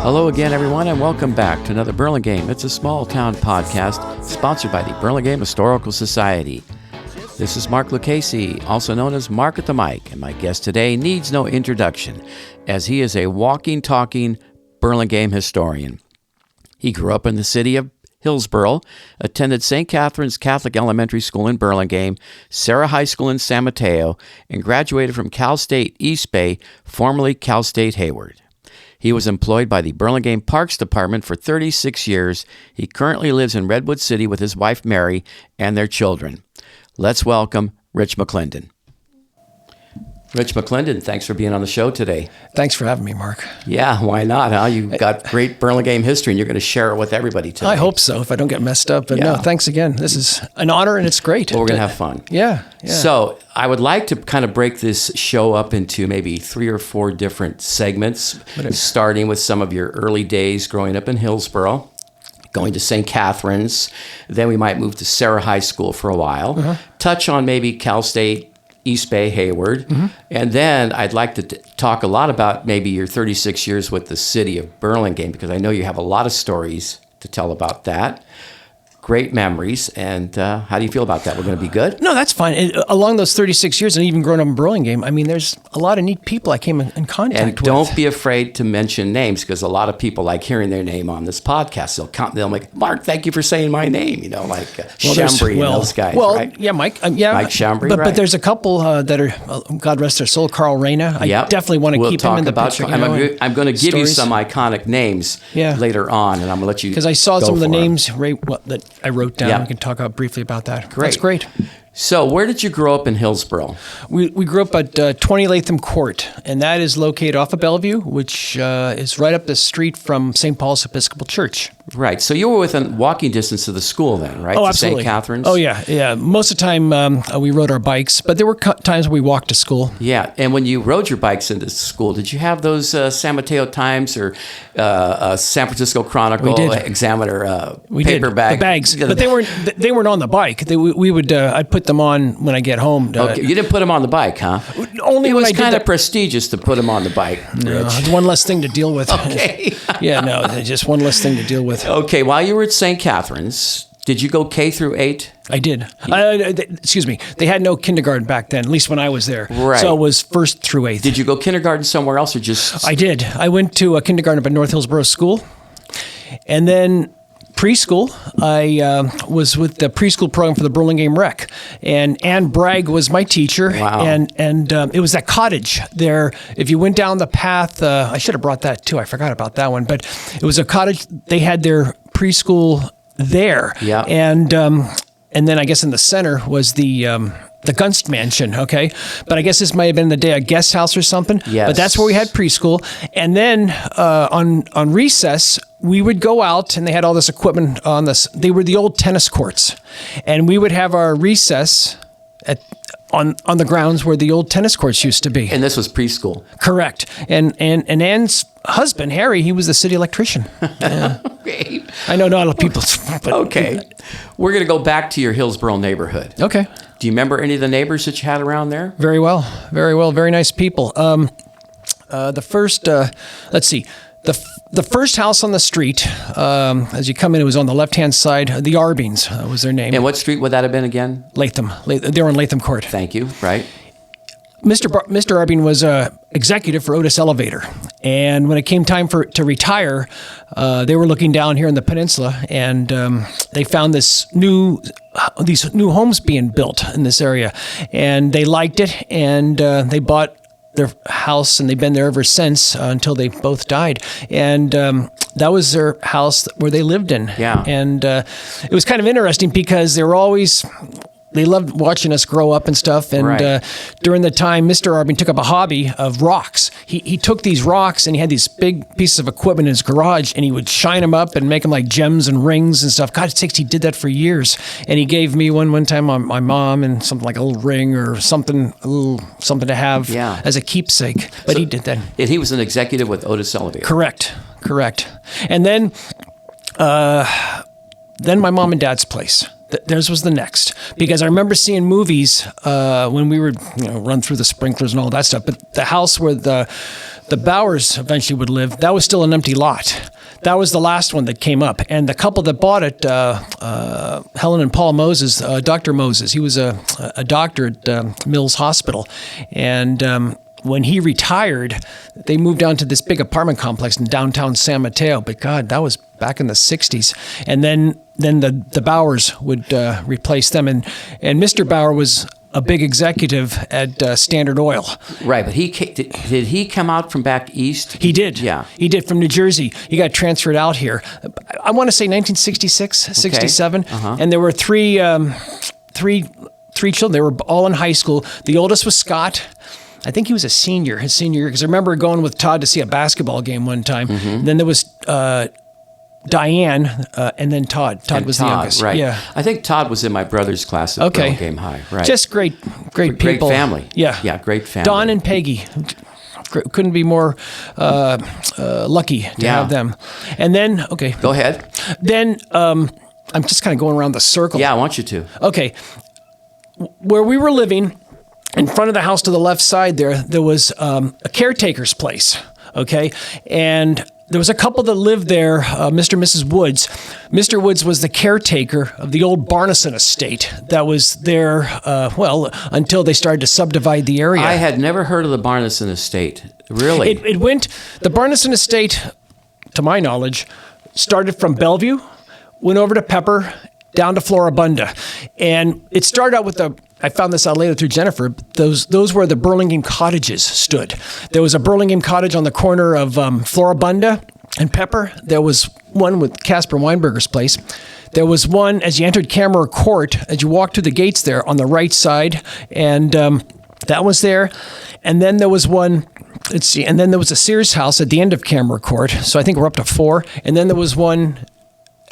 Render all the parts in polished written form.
Hello again, everyone, and welcome back to another Burlingame. It's a small town podcast sponsored by the Burlingame Historical Society. This is Mark Lucchese, also known as Mark at the Mic, and my guest today needs no introduction, as he is a walking, talking Burlingame historian. He grew up in the city of Hillsborough, attended St. Catherine's Catholic Elementary School in Burlingame, Serra High School in San Mateo, and graduated from Cal State East Bay, formerly Cal State Hayward. He was employed by the Burlingame Parks Dept for 36 years. He currently lives in Redwood City with his wife, Mary, and their children. Let's welcome Rich McLinden. Rich McLinden, thanks for being on the show today. Thanks for having me, Mark. Yeah, why not, huh? You've got great Burlingame history, and you're going to share it with everybody today. I hope so, if I don't get messed up. But no, thanks again. This is an honor, and it's great. Well, we're going to have fun. Yeah. So I would like to kind of break this show up into maybe 3 or 4 different segments, starting with some of your early days growing up in Hillsborough, going to St. Catherine's. Then we might move to Serra High School for a while, touch on maybe Cal State, East Bay, Hayward. And then I'd like to talk a lot about maybe your 36 years with the city of Burlingame, because I know you have a lot of stories to tell about that. Great memories. And how do you feel about that? We're going to be good? No, that's fine. Along those 36 years, and even growing up in Burlingame, I mean, there's a lot of neat people I came in contact with. And don't be afraid to mention names, because a lot of people like hearing their name on this podcast. They'll like, Mark, thank you for saying my name, like Shambry and those guys, right? Yeah, Mike. Mike Shambry, but, right. But there's a couple that are, God rest their soul, Carl Reyna. I definitely want to keep him in the picture. I'm going to give you some iconic names later on, and I'm going to let you because I saw some of the names that I wrote down. We can talk briefly about that. Great. That's great. So where did you grow up in Hillsborough? We grew up at 20 Latham Court, and that is located off of Bellevue, which is right up the street from St. Paul's Episcopal Church. Right. So you were within walking distance of the school then, right? Oh, absolutely. St. Catherine's? Oh, yeah. Most of the time we rode our bikes, but there were times we walked to school. Yeah. And when you rode your bikes into school, did you have those San Mateo Times or San Francisco Chronicle, Examiner paper bag? The bags. But they weren't on the bike. We would I'd put them on when I get home. Okay. You didn't put them on the bike, huh? Only it when was I did kind of prestigious to put them on the bike, Rich. One less thing to deal with. Okay. Just one less thing to deal with. Okay, while you were at St. Catherine's, did you go K through 8? I did. Excuse me. They had no kindergarten back then, at least when I was there. Right. So it was 1st through 8th. Did you go kindergarten somewhere else or just... I did. I went to a kindergarten up at North Hillsborough School. And then preschool, I was with the preschool program for the Burlingame Rec. And Ann Bragg was my teacher. Wow. And it was that cottage there. If you went down the path, I should have brought that too. I forgot about that one. But it was a cottage. They had their preschool there. Yeah. And then I guess in the center was the Gunst Mansion, okay? But I guess this might have been the day a guest house or something. Yes. But that's where we had preschool. And then on recess, we would go out, and they had all this equipment on this. They were the old tennis courts. And we would have our recess on the grounds where the old tennis courts used to be. And this was preschool. Correct. And Ann's husband, Harry, he was the city electrician. Yeah. Okay. I know not a lot of people. But okay. We're going to go back to your Hillsborough neighborhood. Okay. Do you remember any of the neighbors that you had around there? Very well. Very well. Very nice people. The first, let's see. The first house on the street, as you come in, it was on the left-hand side. The Arbings was their name. And what street would that have been again? Latham. They were on Latham Court. Thank you. Right. Mr. Arbing was executive for Otis Elevator. And when it came time to retire, they were looking down here in the peninsula, and they found these new homes being built in this area. And they liked it, and they bought their house, and they've been there ever since until they both died. And that was their house where they lived in. Yeah. And it was kind of interesting because they loved watching us grow up and stuff. And during the time, Mr. Arbing took up a hobby of rocks. He took these rocks, and he had these big pieces of equipment in his garage, and he would shine them up and make them like gems and rings and stuff. God sakes, he did that for years. And he gave me one time my mom and something like a little ring or something to have as a keepsake. But he did that. And he was an executive with Otis Elevator. Correct. And then my mom and dad's place. Theirs was the next, because I remember seeing movies when we would run through the sprinklers and all that stuff. But the house where the Bowers eventually would live, that was still an empty lot. That was the last one that came up. And the couple that bought it, Helen and Paul Moses, Dr. Moses, he was a doctor at Mills Hospital. And when he retired, they moved down to this big apartment complex in downtown San Mateo. But God, that was back in the 60s. And then the Bowers would replace them. And Mr. Bauer was a big executive at Standard Oil. Right, but did he come out from back east? He did. Yeah. He did, from New Jersey. He got transferred out here. I want to say 1966, 67. Okay. Uh-huh. And there were three children. They were all in high school. The oldest was Scott. I think he was his senior year, because I remember going with Todd to see a basketball game one time. Mm-hmm. Then there was Diane, and then Todd. Todd was the youngest. Right. Yeah. I think Todd was in my brother's class at Burlingame High. Right. Just great people. Great family. Yeah. Yeah, great family. Don and Peggy. Couldn't be more lucky to have them. And then, okay. Go ahead. Then I'm just kind of going around the circle. Yeah, I want you to. Okay. Where we were living, in front of the house to the left side there was a caretaker's place, okay? And there was a couple that lived there, Mr. and Mrs. Woods. Mr. Woods was the caretaker of the old Barneson estate that was there, until they started to subdivide the area. I had never heard of the Barneson estate. Really? The Barneson estate, to my knowledge, started from Bellevue, went over to Pepper, down to Floribunda. And it started out with I found this out later through Jennifer, those were the Burlingame cottages stood. There was a Burlingame cottage on the corner of Floribunda and Pepper. There was one with Casper Weinberger's place. There was one as you entered Camera Court, as you walked through the gates there on the right side, and that was there. And then there was one, and then there was a Sears house at the end of Camera Court. So I think we're up to 4. And then there was one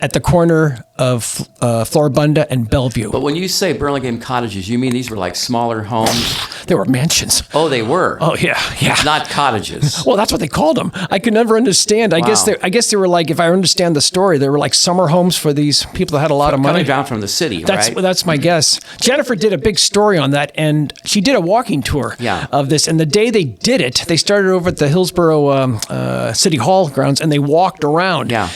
at the corner of Floribunda and Bellevue. But when you say Burlingame cottages, you mean these were like smaller homes? They were mansions. Oh, they were? Oh, yeah. Not cottages. Well, that's what they called them. I could never understand. I guess they were like, if I understand the story, they were like summer homes for these people that had a lot of money. Coming down from the city, right? That's my guess. Jennifer did a big story on that, and she did a walking tour of this. And the day they did it, they started over at the Hillsborough City Hall grounds, and they walked around. Yeah.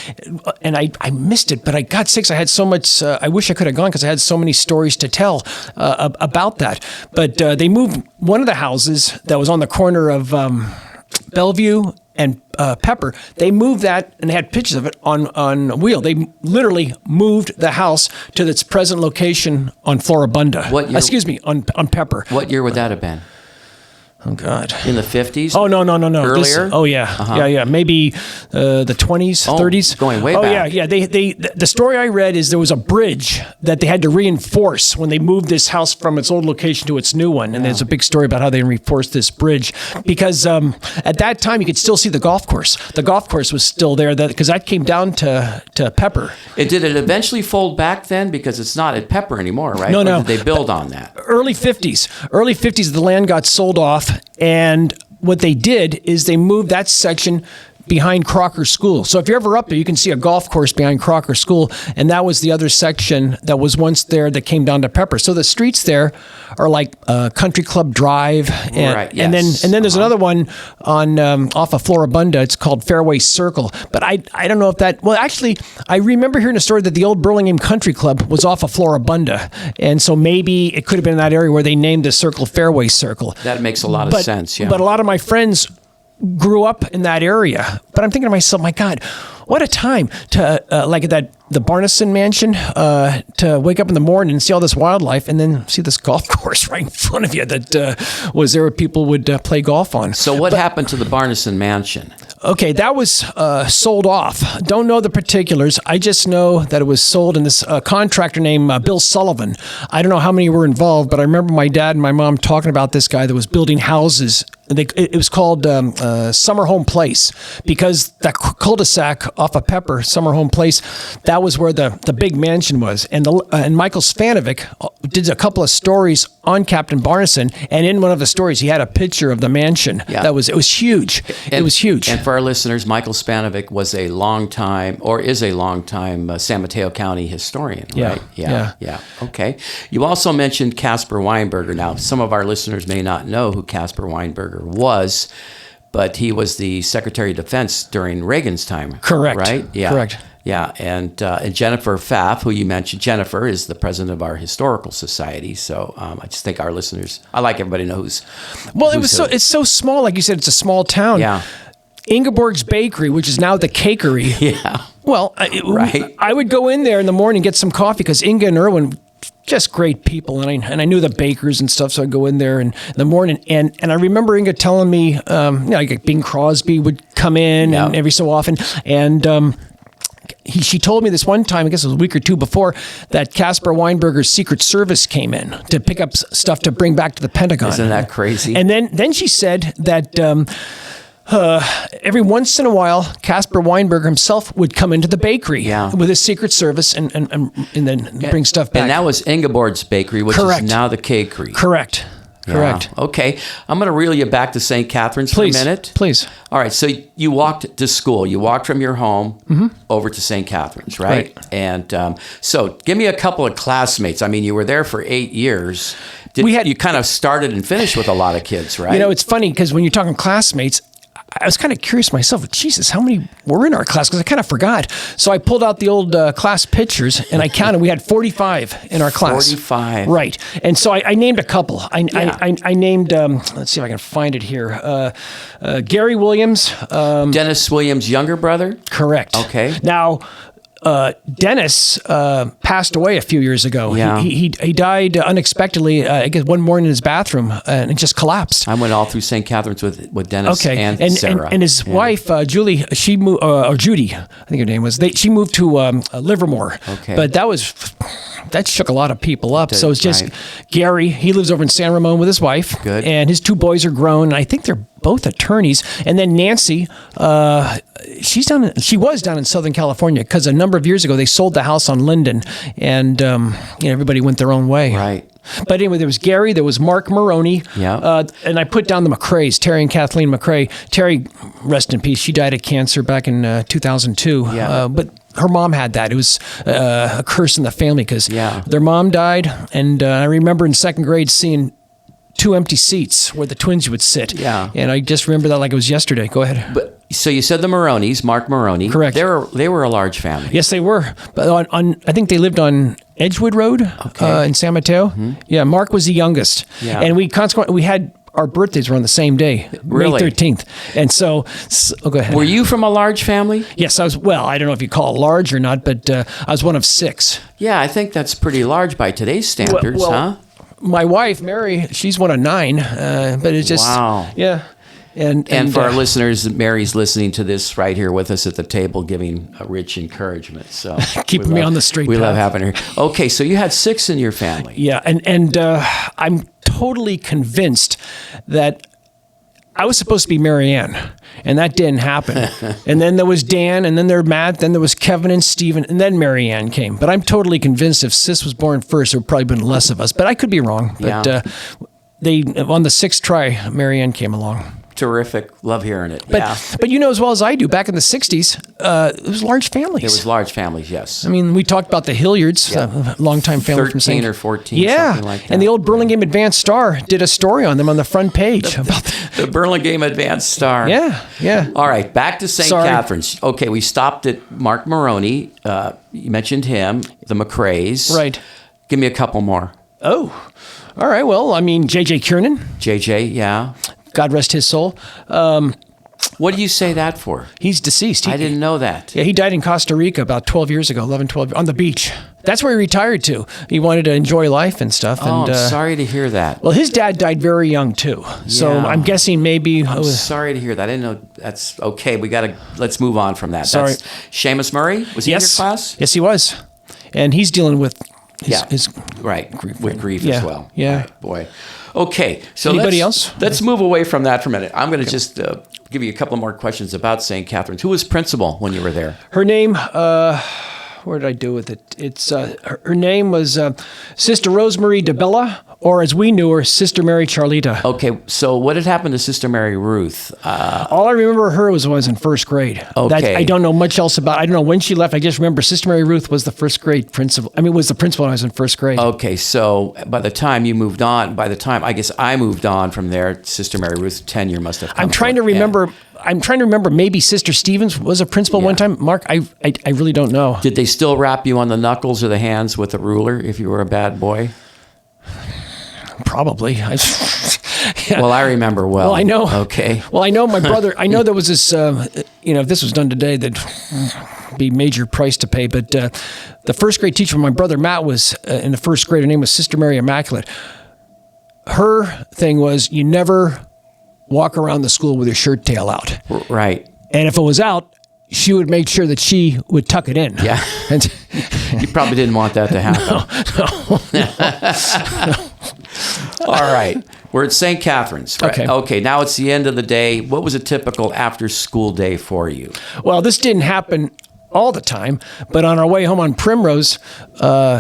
And I missed it, but I got sick. I had so much, I wish I could have gone because I had so many stories to tell about that. But they moved one of the houses that was on the corner of Bellevue and Pepper. They moved that, and they had pictures of it on a wheel. They literally moved the house to its present location on Floribunda. What year? Excuse me, on Pepper. What year would that have been? Oh, God. In the 50s? Oh, no. Earlier? Yeah. Maybe the 20s, 30s. Going way back. Yeah. The story I read is there was a bridge that they had to reinforce when they moved this house from its old location to its new one. And there's a big story about how they reinforced this bridge. Because at that time, you could still see the golf course. The golf course was still there because that came down to Pepper. Did it eventually fold back then? Because it's not at Pepper anymore, right? No. Or did they build on that? Early 50s, the land got sold off. And what they did is they moved that section behind Crocker School. So if you're ever up there, you can see a golf course behind Crocker School, and that was the other section that was once there that came down to Pepper. So the streets there are like Country Club Drive, and, and then there's another one on off of Floribunda. It's called Fairway Circle. But I don't know if that. Well, actually, I remember hearing a story that the old Burlingame Country Club was off of Floribunda, and so maybe it could have been in that area where they named the circle Fairway Circle. That makes a lot of sense. Yeah. But a lot of my friends grew up in that area. But I'm thinking to myself, my God, what a time to like the Barneson mansion to wake up in the morning and see all this wildlife and then see this golf course right in front of you that was there where people would play golf on. So what happened to the Barneson mansion? Okay, that was sold off. Don't know the particulars. I just know that it was sold, and this contractor named Bill Sullivan. I don't know how many were involved, but I remember my dad and my mom talking about this guy that was building houses. It was called Summer Home Place because that cul-de-sac off of Pepper, Summer Home Place, that was where the big mansion was. And Michael Spanovic did a couple of stories on Captain Barneson, and in one of the stories, he had a picture of the mansion. Yeah. It was huge. It was huge. And for our listeners, Michael Spanovic was is a long-time San Mateo County historian, right? Yeah. Okay. You also mentioned Casper Weinberger. Now, some of our listeners may not know who Casper Weinberger was, but he was the Secretary of Defense during Reagan's time. Correct. Right? Yeah. Correct. Yeah, and Jennifer Pfaff, who you mentioned, Jennifer is the president of our historical society. So I just think our listeners, I like everybody knows. Well, it's so small, like you said, it's a small town. Yeah. Ingeborg's Bakery, which is now the Cakery. Yeah. Well, I would go in there in the morning, get some coffee, because Inga and Erwin, just great people, and I knew the bakers and stuff, so I'd go in there in the morning, and I remember Inga telling me, like Bing Crosby would come in and every so often, and she told me this one time, I guess it was a week or two before, that Caspar Weinberger's Secret Service came in to pick up stuff to bring back to the Pentagon. Isn't that crazy? And then she said that every once in a while, Caspar Weinberger himself would come into the bakery with his Secret Service and then bring stuff back. And that was Ingeborg's Bakery, which is now the Cakery. Correct. Correct. Okay. I'm going to reel you back to St. Catherine's for a minute. Please. All right. So you walked to school. You walked from your home over to St. Catherine's, right? And so give me a couple of classmates. I mean, you were there for 8 years. You kind of started and finished with a lot of kids, right? You know, it's funny because when you're talking classmates, I was kind of curious myself. Jesus, how many were in our class? Because I kind of forgot. So I pulled out the old class pictures and I counted. We had 45 in our class. 45. Right. And so I named a couple. I named, let's see if I can find it here. Gary Williams. Dennis Williams' younger brother? Correct. Okay. Now, Dennis passed away a few years ago. Yeah. He died unexpectedly, I guess one morning in his bathroom, and it just collapsed. I went all through St. Catherine's with Dennis and Serra. And his wife, Julie, she moved, or Judy, I think her name was, she moved to Livermore. Okay. But that shook a lot of people up. So it's just Gary, he lives over in San Ramon with his wife. Good. And his 2 boys are grown. I think they're both attorneys. And then Nancy, she was down in Southern California because a number of years ago they sold the house on Linden, and everybody went their own way. Right. But anyway, there was Gary, there was Mark Maroney, and I put down the McCraes, Terry and Kathleen McCrae. Terry, rest in peace, she died of cancer back in 2002. Yeah. But her mom had that. It was a curse in the family because their mom died, and I remember in second grade seeing 2 empty seats where the twins would sit. Yeah. And I just remember that like it was yesterday. Go ahead. But so you said the Maronis, Mark Maroney. Correct. They were a large family. Yes, they were. But I think they lived on Edgewood Road in San Mateo. Mm-hmm. Yeah, Mark was the youngest. Yeah. And we had our birthdays were on the same day, really? May 13th. And so go ahead. Were you from a large family? Yes, I was. Well, I don't know if you call it large or not, but I was one of 6. Yeah, I think that's pretty large by today's standards, huh? My wife, Mary, she's one of 9, but it's just, yeah. And for our listeners, Mary's listening to this right here with us at the table, giving a rich encouragement. So keeping me on the straight path. We love having her. Okay, so you had 6 in your family. Yeah, and I'm totally convinced that I was supposed to be Mary Ann, and that didn't happen. And then there was Dan, and then there was Matt, then there was Kevin and Stephen, and then Mary Ann came. But I'm totally convinced if Sis was born first, there would probably been less of us. But I could be wrong. But on the 6th try, Mary Ann came along. Terrific. Love hearing it. But you know as well as I do, back in the 60s, it was large families. It was large families, yes. I mean, we talked about the Hilliards, a longtime family from St. 13 or 14, something like that. And the old Burlingame Advanced Star did a story on them on the front page. The Burlingame Advanced Star. Yeah. All right, back to St. Catherine's. Okay, we stopped at Mark Maroney. You mentioned him, the McCraes. Right. Give me a couple more. Oh, all right. Well, I mean, J.J. Kiernan. J.J., yeah. God rest his soul. What do you say that for? He's deceased. I didn't know that. Yeah, he died in Costa Rica about 12 years ago, 12, on the beach. That's where he retired to. He wanted to enjoy life and stuff. I'm sorry to hear that. Well, his dad died very young, too. So I'm guessing maybe... I'm sorry to hear that. I didn't know. That's okay. Let's move on from that. Sorry. That's Seamus Murray? Was he in your class? Yes, he was. And he's dealing with his grief as well. Yeah. Right, boy. Okay, so anybody else? Let's move away from that for a minute. I'm going to just give you a couple more questions about St. Catherine's. Who was principal when you were there? Her name where did I do with it? It's her name was Sister Rosemarie DeBella, or as we knew her, Sister Mary Charlita. Okay, so what had happened to Sister Mary Ruth? All I remember her was when I was in first grade. Okay. I don't know much else about. I don't know when she left. I just remember Sister Mary Ruth was the first grade principal. I mean, was the principal when I was in first grade. Okay, so by the time you moved on, by the time I guess I moved on from there, Sister Mary Ruth's tenure must have come I'm trying to remember. I'm trying to remember. Maybe Sister Stevens was a principal one time. Mark, I really don't know. Did they still wrap you on the knuckles or the hands with a ruler if you were a bad boy? Probably. Yeah. Well, I remember well. Well, I know. Okay. Well, I know my brother. I know there was this. If this was done today, that'd be major price to pay. But the first grade teacher, my brother Matt, was in the first grade. Her name was Sister Mary Immaculate. Her thing was you never walk around the school with your shirt tail out. Right. And if it was out, she would make sure that she would tuck it in. Yeah. And You probably didn't want that to happen. No. All right. We're at St. Catherine's. Right? Okay. Okay. Now it's the end of the day. What was a typical after-school day for you? Well, this didn't happen all the time, but on our way home on Primrose,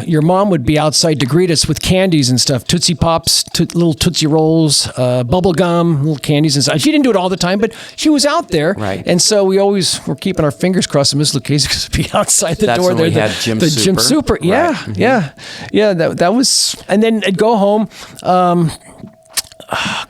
your mom would be outside to greet us with candies and stuff, Tootsie Pops, little Tootsie Rolls, bubble gum, little candies and stuff. She didn't do it all the time, but she was out there. Right. And so we always were keeping our fingers crossed that Miss Lucchese could be outside the That's door when there. we had Jim the Super. Jim Super. Yeah, Right. Mm-hmm. yeah. That was, and then I'd go home.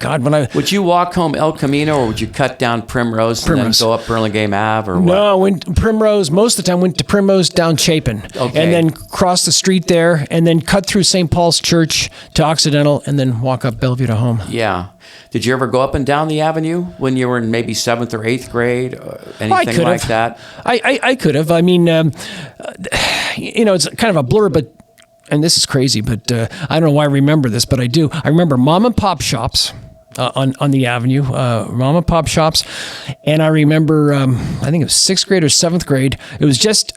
God, when I Would you walk home El Camino or would you cut down Primrose. And then go up Burlingame Ave or what? No, I went to Primrose. Most of the time, went to Primrose down Chapin, Okay. and then cross the street there, and then cut through St. Paul's Church to Occidental, and then walk up Bellevue to home. Yeah. Did you ever go up and down the avenue when you were in maybe 7th or 8th grade? Or anything I could like have. that? I could have. I mean, it's kind of a blur, but. And this is crazy, but I don't know why I remember this, but I do. I remember mom and pop shops on the avenue, mom and pop shops. And I remember, I think it was 6th grade or 7th grade. It was just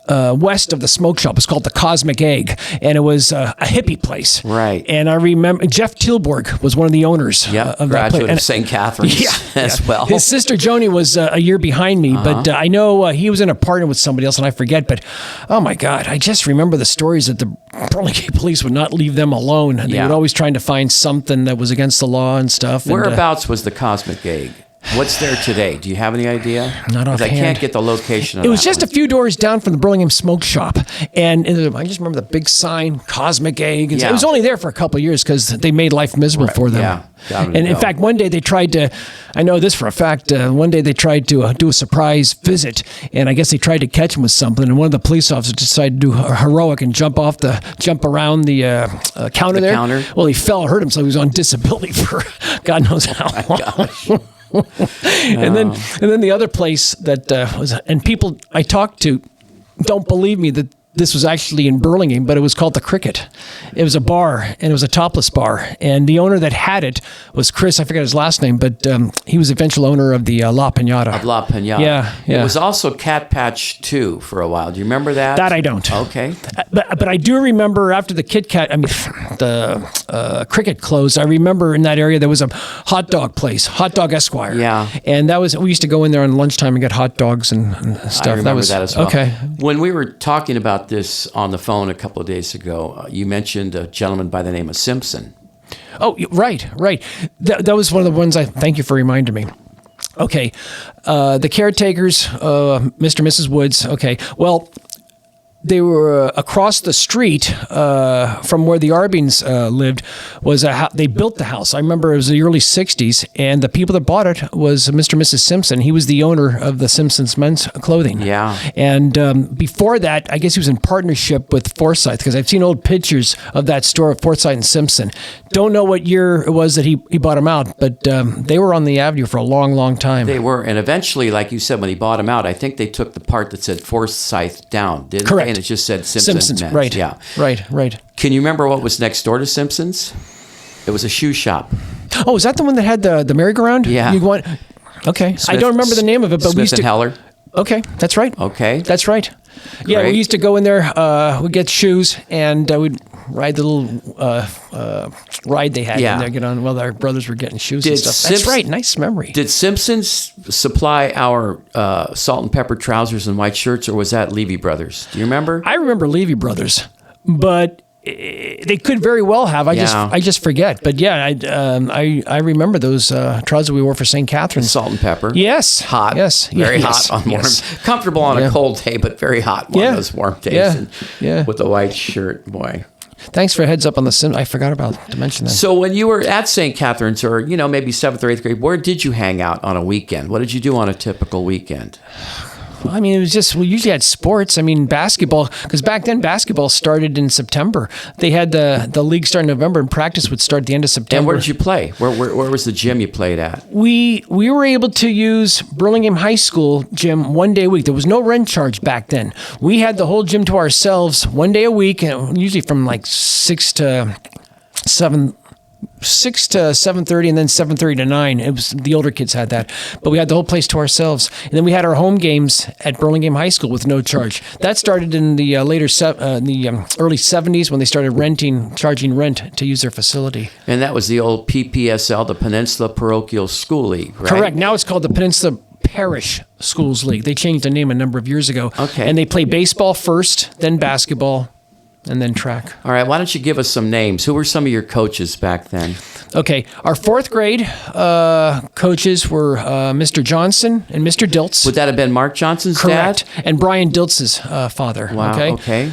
west of the smoke shop. It's called the Cosmic Egg. And it was a hippie place. Right. And I remember Jeff Tilburg was one of the owners of that place. Graduate of St. Catherine's as well. His sister Joni was a year behind me, but I know he was in a partner with somebody else, and I forget. But oh my God, I just remember the stories that the Burlingame police would not leave them alone. They would always trying to find something that was against the law and stuff. Whereabouts was the Cosmic Egg? What's there today? Do you have any idea? Not 'Cause offhand. I can't get the location of It was that just one. a few doors down from the Burlingame Smoke Shop. And I just remember the big sign, Cosmic Egg. Yeah. It was only there for a couple of years because they made life miserable for them. Yeah. And in fact, one day they tried to, I know this for a fact, one day they tried to do a surprise visit. And I guess they tried to catch him with something. And one of the police officers decided to do a heroic and jump around the counter there. Counter? Well, he fell and hurt himself. He was on disability for God knows how long. And then the other place that was, and people I talked to don't believe me that this was actually in Burlingame, but it was called the Cricket. It was a bar, and it was a topless bar. And the owner that had it was Chris. I forget his last name, but he was the eventual owner of the La Piñata. Of La Piñata. Yeah. It was also Cat Patch 2 for a while. Do you remember that? That I don't. Okay. But I do remember after the the Cricket closed, I remember in that area there was a hot dog place, Hot Dog Esquire. Yeah. And we used to go in there on lunchtime and get hot dogs and stuff. I remember that as well. Okay. When we were talking about this on the phone a couple of days ago, you mentioned a gentleman by the name of Simpson. Oh, right. That was one of the ones thank you for reminding me. Okay. The caretakers, Mr. and Mrs. Woods. Okay. Well, they were across the street from where the Arbins lived. They built the house. I remember it was the early '60s, and the people that bought it was Mr. and Mrs. Simpson. He was the owner of the Simpsons Men's Clothing. Yeah. And before that, I guess he was in partnership with Forsyth, because I've seen old pictures of that store of Forsyth and Simpson. Don't know what year it was that he bought them out, but they were on the avenue for a long, long time. They were, and eventually, like you said, when he bought them out, I think they took the part that said Forsyth down, didn't Correct. they? And it just said Simpsons. Men's. Right. Yeah. Right. Can you remember what was next door to Simpsons? It was a shoe shop. Oh, is that the one that had the merry-go-round? Yeah. Okay. I don't remember the name of it, but we used to. Smith and Heller. Okay, that's right. Okay. That's right. Yeah, Great. we used to go in there. We'd get shoes, and we'd ride the little ride they had in there, get on while our brothers were getting shoes and stuff. That's right. Nice memory. Did Simpson's supply our salt and pepper trousers and white shirts, or was that Levy Brothers? Do you remember? I remember Levy Brothers, but they could very well have. I just forget. But yeah, I remember those trousers we wore for St. Catherine's. Salt and pepper. Yes. Hot. Yes. Very hot on warm. Comfortable on a cold day, but very hot on those warm days. Yeah. With the white shirt, boy. Thanks for a heads up on the I forgot to mention that. So when you were at St. Catherine's, or maybe 7th or 8th grade, where did you hang out on a weekend? What did you do on a typical weekend? I mean, it was just, we usually had sports. I mean, basketball, because back then basketball started in September. They had the league start in November, and practice would start at the end of September. And where did you play? Where was the gym you played at? We were able to use Burlingame High School gym one day a week. There was no rent charge back then. We had the whole gym to ourselves one day a week, usually from like 6 to 7:30, and then 7:30 to 9. It was the older kids had that, but we had the whole place to ourselves. And then we had our home games at Burlingame High School with no charge. That started in the early 70s when they started charging rent to use their facility. And that was the old PPSL, the Peninsula Parochial School League, right? Correct. Now it's called the Peninsula Parish Schools League. They changed the name a number of years ago. Okay. And they play baseball first, then basketball, and then track. All right. Why don't you give us some names? Who were some of your coaches back then? Okay. Our 4th grade coaches were Mr. Johnson and Mr. Diltz. Would that have been Mark Johnson's Correct. dad? And Brian Diltz's father. Wow. Okay.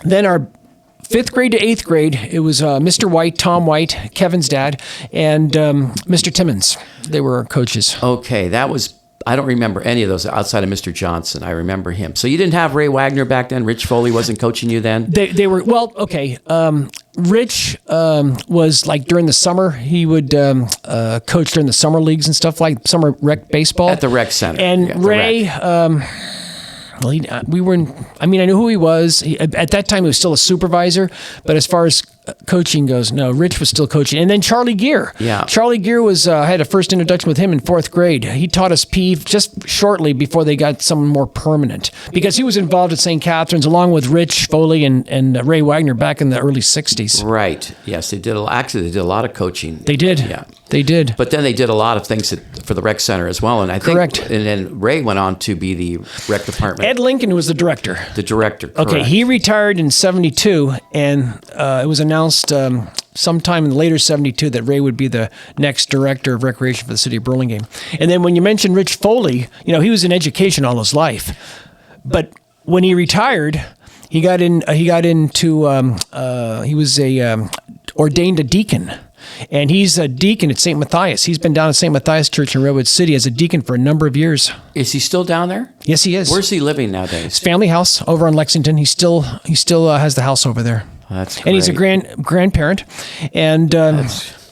Then our 5th grade to 8th grade, it was Mr. White, Tom White, Kevin's dad, and Mr. Timmons. They were our coaches. Okay. I don't remember any of those outside of Mr. Johnson. I remember him. So you didn't have Ray Wagner back then? Rich Foley wasn't coaching you then? They were, well, okay. Rich was like during the summer, he would coach during the summer leagues and stuff, like summer rec baseball. At the rec center. And Ray, well, I knew who he was. At that time, he was still a supervisor. But as far as coaching goes, no, Rich was still coaching. And then Charlie Gear. Yeah. Charlie Gear was, I had a first introduction with him in 4th grade. He taught us P just shortly before they got someone more permanent. Because he was involved at St. Catherine's along with Rich Foley and Ray Wagner back in the early 60s. Right. Yes, they did a lot of coaching. They did. Yeah. They did. But then they did a lot of things for the rec center as well. And I think, correct. And then Ray went on to be the rec department. Ed Lincoln was the director. The director, correct. Okay, he retired in 72, and it was announced sometime in the later 72 that Ray would be the next director of recreation for the city of Burlingame. And then when you mentioned Rich Foley, he was in education all his life. But when he retired, he got into he was ordained a deacon. And he's a deacon at St. Matthias. He's been down at St. Matthias Church in Redwood City as a deacon for a number of years. Is he still down there? Yes, he is. Where's he living nowadays? His family house over in Lexington. He still has the house over there. That's great. And he's a grandparent. And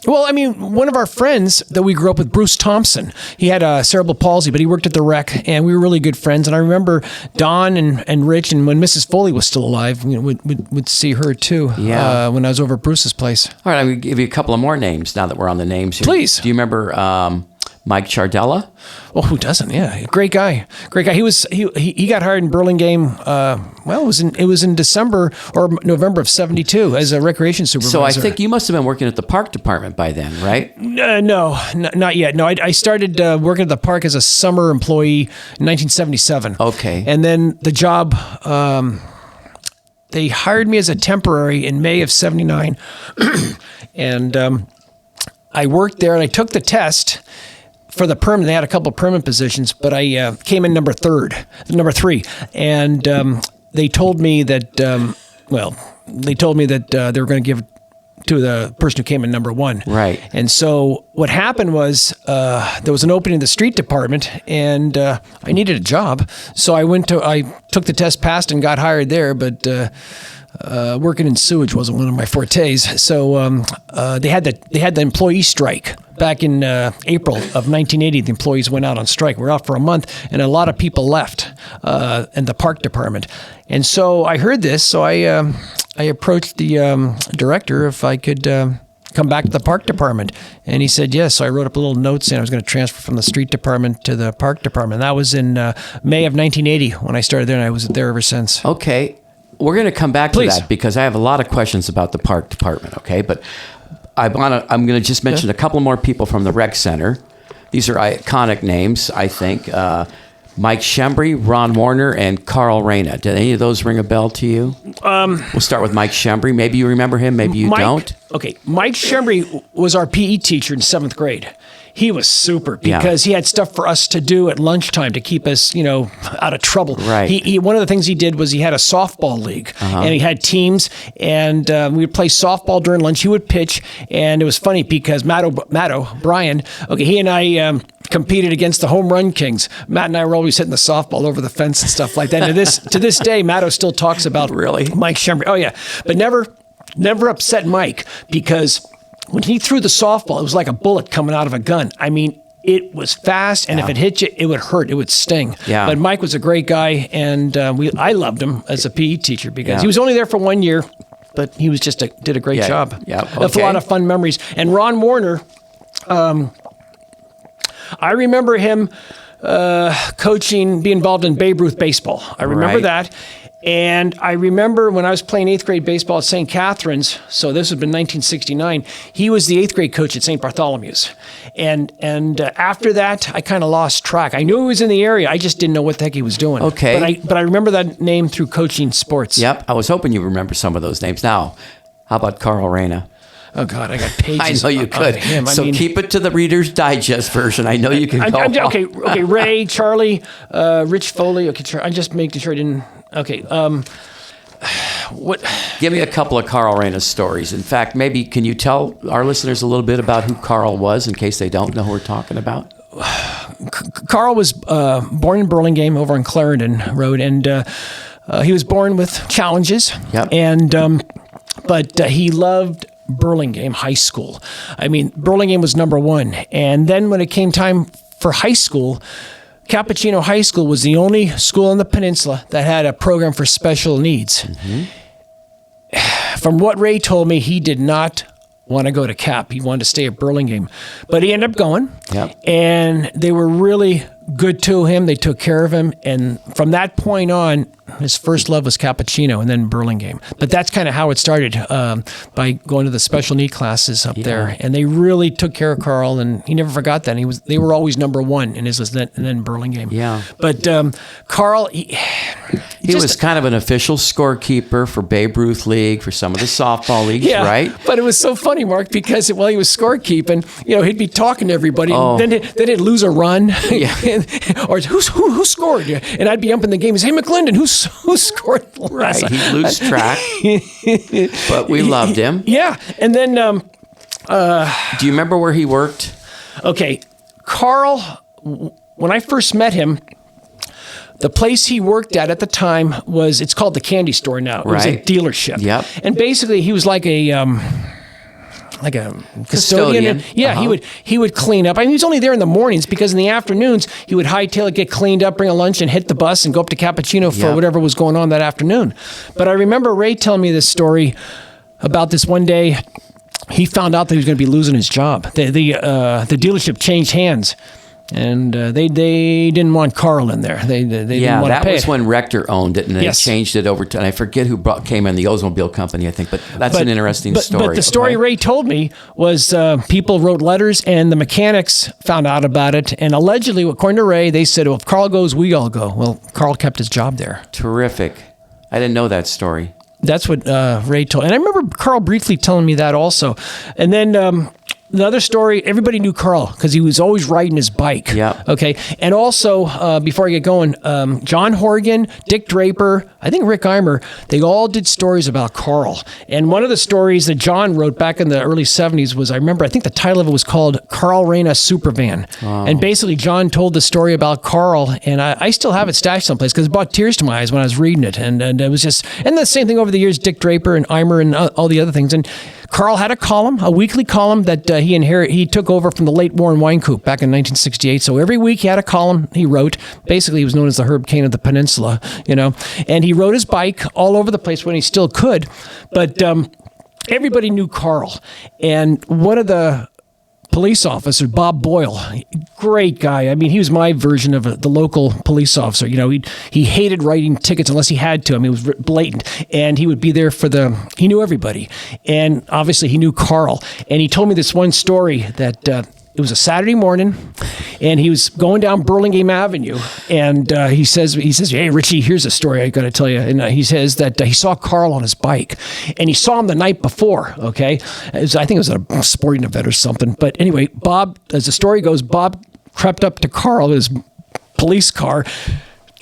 one of our friends that we grew up with, Bruce Thompson, he had cerebral palsy, but he worked at the rec, and we were really good friends. And I remember Don and Rich, and when Mrs. Foley was still alive, would see her too. Yeah. When I was over at Bruce's place. All right, I'm going to give you a couple of more names now that we're on the names here. Please. Do you remember Mike Chardella? Well, who doesn't? Yeah, great guy. He got hired in Burlingame. It was in December or November of 72 as a recreation supervisor. So I think you must have been working at the park department by then, right? No, not yet. No, I started working at the park as a summer employee in 1977. Okay. And then the job, they hired me as a temporary in May of 79. And I worked there and I took the test for the permanent. They had a couple of permanent positions, but I came in number 3. And they told me that, they were going to give it to the person who came in number 1. Right. And so what happened was there was an opening in the street department, and I needed a job. So I took the test, passed, and got hired there, but working in sewage wasn't one of my fortes. So they had the employee strike back in April of 1980. The employees went out on strike. We were out for a month, and a lot of people left in the park department. And so I heard this, so I approached the director if I could come back to the park department. And he said yes. So I wrote up a little note saying I was going to transfer from the street department to the park department. That was in May of 1980 when I started there, and I was there ever since. Okay. we're going to come back Please. to that because I have a lot of questions about the park department, okay? But I'm going to just mention a couple more people from the rec center. These are iconic names, I think. Mike Shembry, Ron Warner, and Carl Reyna. Did any of those ring a bell to you? We'll start with Mike Shembry. Maybe you remember him, maybe you don't. Okay, Mike Shembry was our PE teacher in 7th grade. He was super because he had stuff for us to do at lunchtime to keep us, out of trouble. Right. He one of the things he did was he had a softball league, and he had teams, and we would play softball during lunch. He would pitch, and it was funny because Brian, he and I competed against the home run kings. Matt and I were always hitting the softball over the fence and stuff like that. And to this day, Matto still talks about Mike Shembry. Oh yeah, but never upset Mike because when he threw the softball, it was like a bullet coming out of a gun. I mean, it was fast, and if it hit you, it would hurt. It would sting. Yeah. But Mike was a great guy, and I loved him as a PE teacher because he was only there for 1 year, but he was did a great job. Yeah. That's a lot of fun memories. And Ron Warner, I remember him coaching, be involved in Babe Ruth baseball. I remember that. And I remember when I was playing 8th grade baseball at St. Catherine's, so this would have been 1969, he was the 8th grade coach at St. Bartholomew's. And after that, I kind of lost track. I knew he was in the area. I just didn't know what the heck he was doing. Okay. But I remember that name through coaching sports. Yep. I was hoping you remember some of those names. Now, how about Carl Reyna? Oh, God, I got pages. I know you could. Him. Keep it to the Reader's Digest version. I know you can go. Okay, Ray, Charlie, Rich Foley. Okay, I'm just making sure I didn't... Okay, what? Give me a couple of Carl Reyna stories. In fact, maybe can you tell our listeners a little bit about who Carl was in case they don't know who we're talking about? Carl was born in Burlingame over on Clarendon Road, and he was born with challenges. Yep. And but he loved Burlingame High School. I mean, Burlingame was number one. And then when it came time for high school, Cappuccino High School was the only school on the peninsula that had a program for special needs. From what Ray told me, he did not want to go to Cap. He wanted to stay at Burlingame. But he ended up going, and they were really good to him. They took care of him. And from that point on, his first love was Cappuccino and then Burlingame. But that's kind of how it started, by going to the special need classes up there. And they really took care of Carl, and he never forgot that. And they were always number one in his list, and then Burlingame. Yeah. But Carl, he was kind of an official scorekeeper for Babe Ruth League, for some of the softball leagues, right? But it was so funny, Mark, because while he was scorekeeping, he'd be talking to everybody, and then he'd lose a run, or who scored? And I'd be up in the game and say, hey, McLinden, who scored? Right, he'd lose track, but we loved him. Yeah, and then... do you remember where he worked? Okay, Carl, when I first met him, the place he worked at the time it's called the Candy Store now. It was a dealership. Yep. And basically he was like a custodian. Yeah, he would clean up. I mean, he was only there in the mornings because in the afternoons he would hightail it, get cleaned up, bring a lunch, and hit the bus and go up to Cappuccino for whatever was going on that afternoon. But I remember Ray telling me this story about this one day. He found out that he was going to be losing his job. The dealership changed hands. And they didn't want Carl in there. They didn't want to pay. Yeah, that was when Rector owned it, and they changed it over to, and I forget who came in, the Oldsmobile Company, I think. But that's an interesting story. But the story Ray told me was people wrote letters, and the mechanics found out about it. And allegedly, according to Ray, they said, well, if Carl goes, we all go. Well, Carl kept his job there. Terrific. I didn't know that story. That's what Ray told. And I remember Carl briefly telling me that also. And then... another story, everybody knew Carl because he was always riding his bike. Yeah. Okay. And also, before I get going, John Horgan, Dick Draper, I think Rick Eimer, they all did stories about Carl. And one of the stories that John wrote back in the early 70s was, I think the title of it was called Carl Reyna Supervan. Wow. And basically, John told the story about Carl, and I still have it stashed someplace because it brought tears to my eyes when I was reading it. And it was just, and the same thing over the years, Dick Draper and Eimer and all the other things. And Carl had a weekly column that he took over from the late Warren Wynkoop back in 1968. So every week he had a column he wrote. Basically, he was known as the Herb Cain of the peninsula, and he rode his bike all over the place when he still could. But everybody knew Carl. And one of the police officer, Bob Boyle. Great guy. I mean, he was my version of the local police officer. You know, he hated writing tickets unless he had to. I mean, it was blatant. And he would be there he knew everybody. And obviously he knew Carl. And he told me this one story that it was a Saturday morning, and he was going down Burlingame Avenue, and he says, "Hey, Richie, here's a story I got to tell you." And he says that he saw Carl on his bike, and he saw him the night before. Okay, I think it was at a sporting event or something. But anyway, Bob, as the story goes, Bob crept up to Carl in his police car,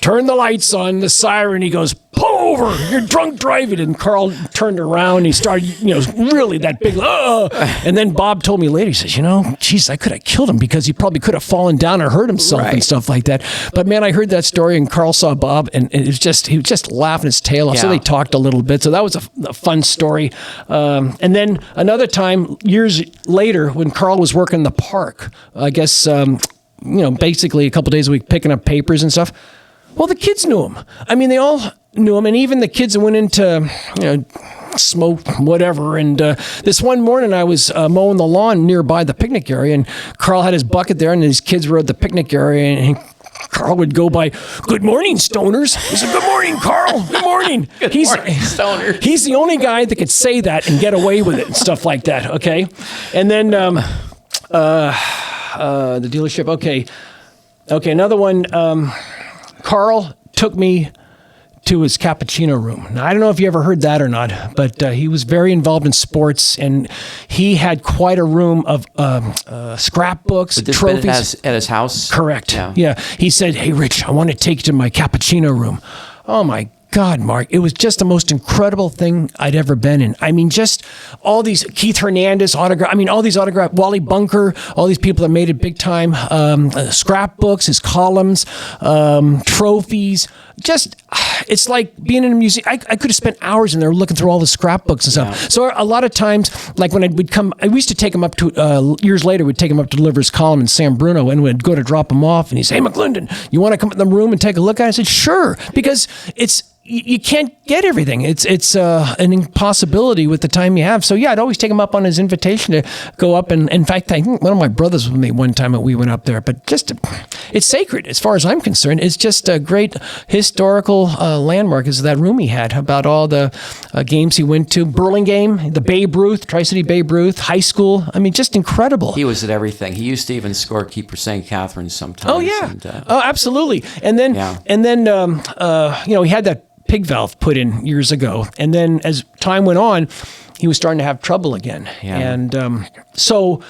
turned the lights on, the siren. He goes, "Pull over! You're drunk driving!" And Carl turned around. And he started, really that big. And then Bob told me later. He says, "Geez, I could have killed him because he probably could have fallen down or hurt himself and stuff like that." But man, I heard that story, and Carl saw Bob, and he was just laughing his tail off. Yeah. So they talked a little bit. So that was a fun story. And then another time, years later, when Carl was working in the park, I guess basically a couple days a week picking up papers and stuff. Well, the kids knew him. I mean, they all knew him, and even the kids that went into, smoke, whatever. And this one morning, I was mowing the lawn nearby the picnic area, and Carl had his bucket there, and his kids were at the picnic area, and Carl would go by, "Good morning, stoners." He said, "Good morning, Carl. Good morning." Good morning, stoner. He's the only guy that could say that and get away with it and stuff like that, okay? And then the dealership, okay, another one, Carl took me to his cappuccino room. Now, I don't know if you ever heard that or not, but he was very involved in sports, and he had quite a room of scrapbooks, trophies. At his house? Correct. Yeah. He said, "Hey, Rich, I want to take you to my cappuccino room." Oh, my God, Mark, it was just the most incredible thing I'd ever been in. I mean, just all these Keith Hernandez autograph. I mean, all these autograph, Wally Bunker, all these people that made it big time. Scrapbooks, his columns, trophies. Just, it's like being in a museum. I could have spent hours in there looking through all the scrapbooks and stuff. Yeah. So a lot of times, like when I used to take him up to, years later, we'd take him up to deliver his column in San Bruno, and we'd go to drop him off, and he'd say, "Hey, McLinden, you want to come in the room and take a look at it?" I said, "Sure," because you can't get everything. It's an impossibility with the time you have. So yeah, I'd always take him up on his invitation to go up. And in fact, I think one of my brothers was with me one time that we went up there. But it's sacred as far as I'm concerned. It's just a great historical landmark. Is that room he had about all the games he went to, Burlingame, the Babe Ruth, Tri-City Babe Ruth, high school. I mean, just incredible. He was at everything. He used to even score keeper St. Catherine's sometimes. Oh yeah, absolutely. And then he had that pig valve put in years ago. And then as time went on, he was starting to have trouble again. Yeah. And so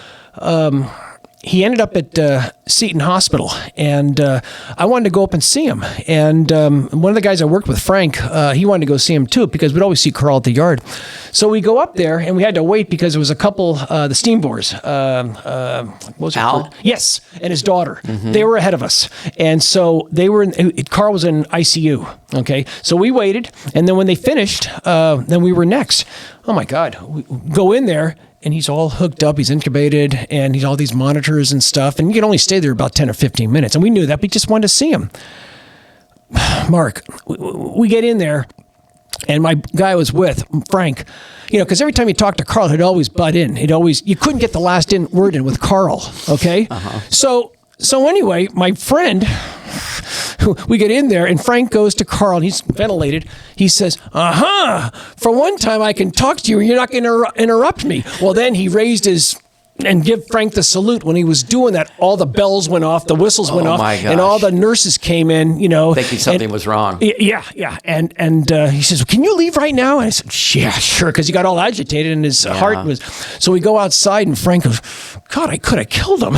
he ended up at Seton Hospital, and I wanted to go up and see him. And one of the guys I worked with, Frank, he wanted to go see him too, because we'd always see Carl at the yard. So we go up there, and we had to wait because there was a couple, the Steambores. What was it called? Yes, and his daughter. Mm-hmm. They were ahead of us. And so they were Carl was in ICU. Okay, so we waited, and then when they finished, then we were next. Oh my God, we go in there, and he's all hooked up, he's intubated, and he's all these monitors and stuff, and you can only stay there about 10 or 15 minutes, and we knew that, we just wanted to see him. Mark, we get in there, and my guy I was with, Frank, because every time you talked to Carl, he'd always butt in. You couldn't get the last word in with Carl, okay? Uh-huh. So anyway, my friend, we get in there, and Frank goes to Carl, and he's ventilated. He says, for one time I can talk to you, and you're not going to interrupt me. Well, then he raised his and give Frank the salute. When he was doing that, all the bells went off, the whistles went off, and all the nurses came in, thinking something was wrong. Yeah. And he says, "Can you leave right now?" And I said, "Yeah, sure," because he got all agitated and his heart was. So we go outside, and Frank goes, "God, I could have killed him."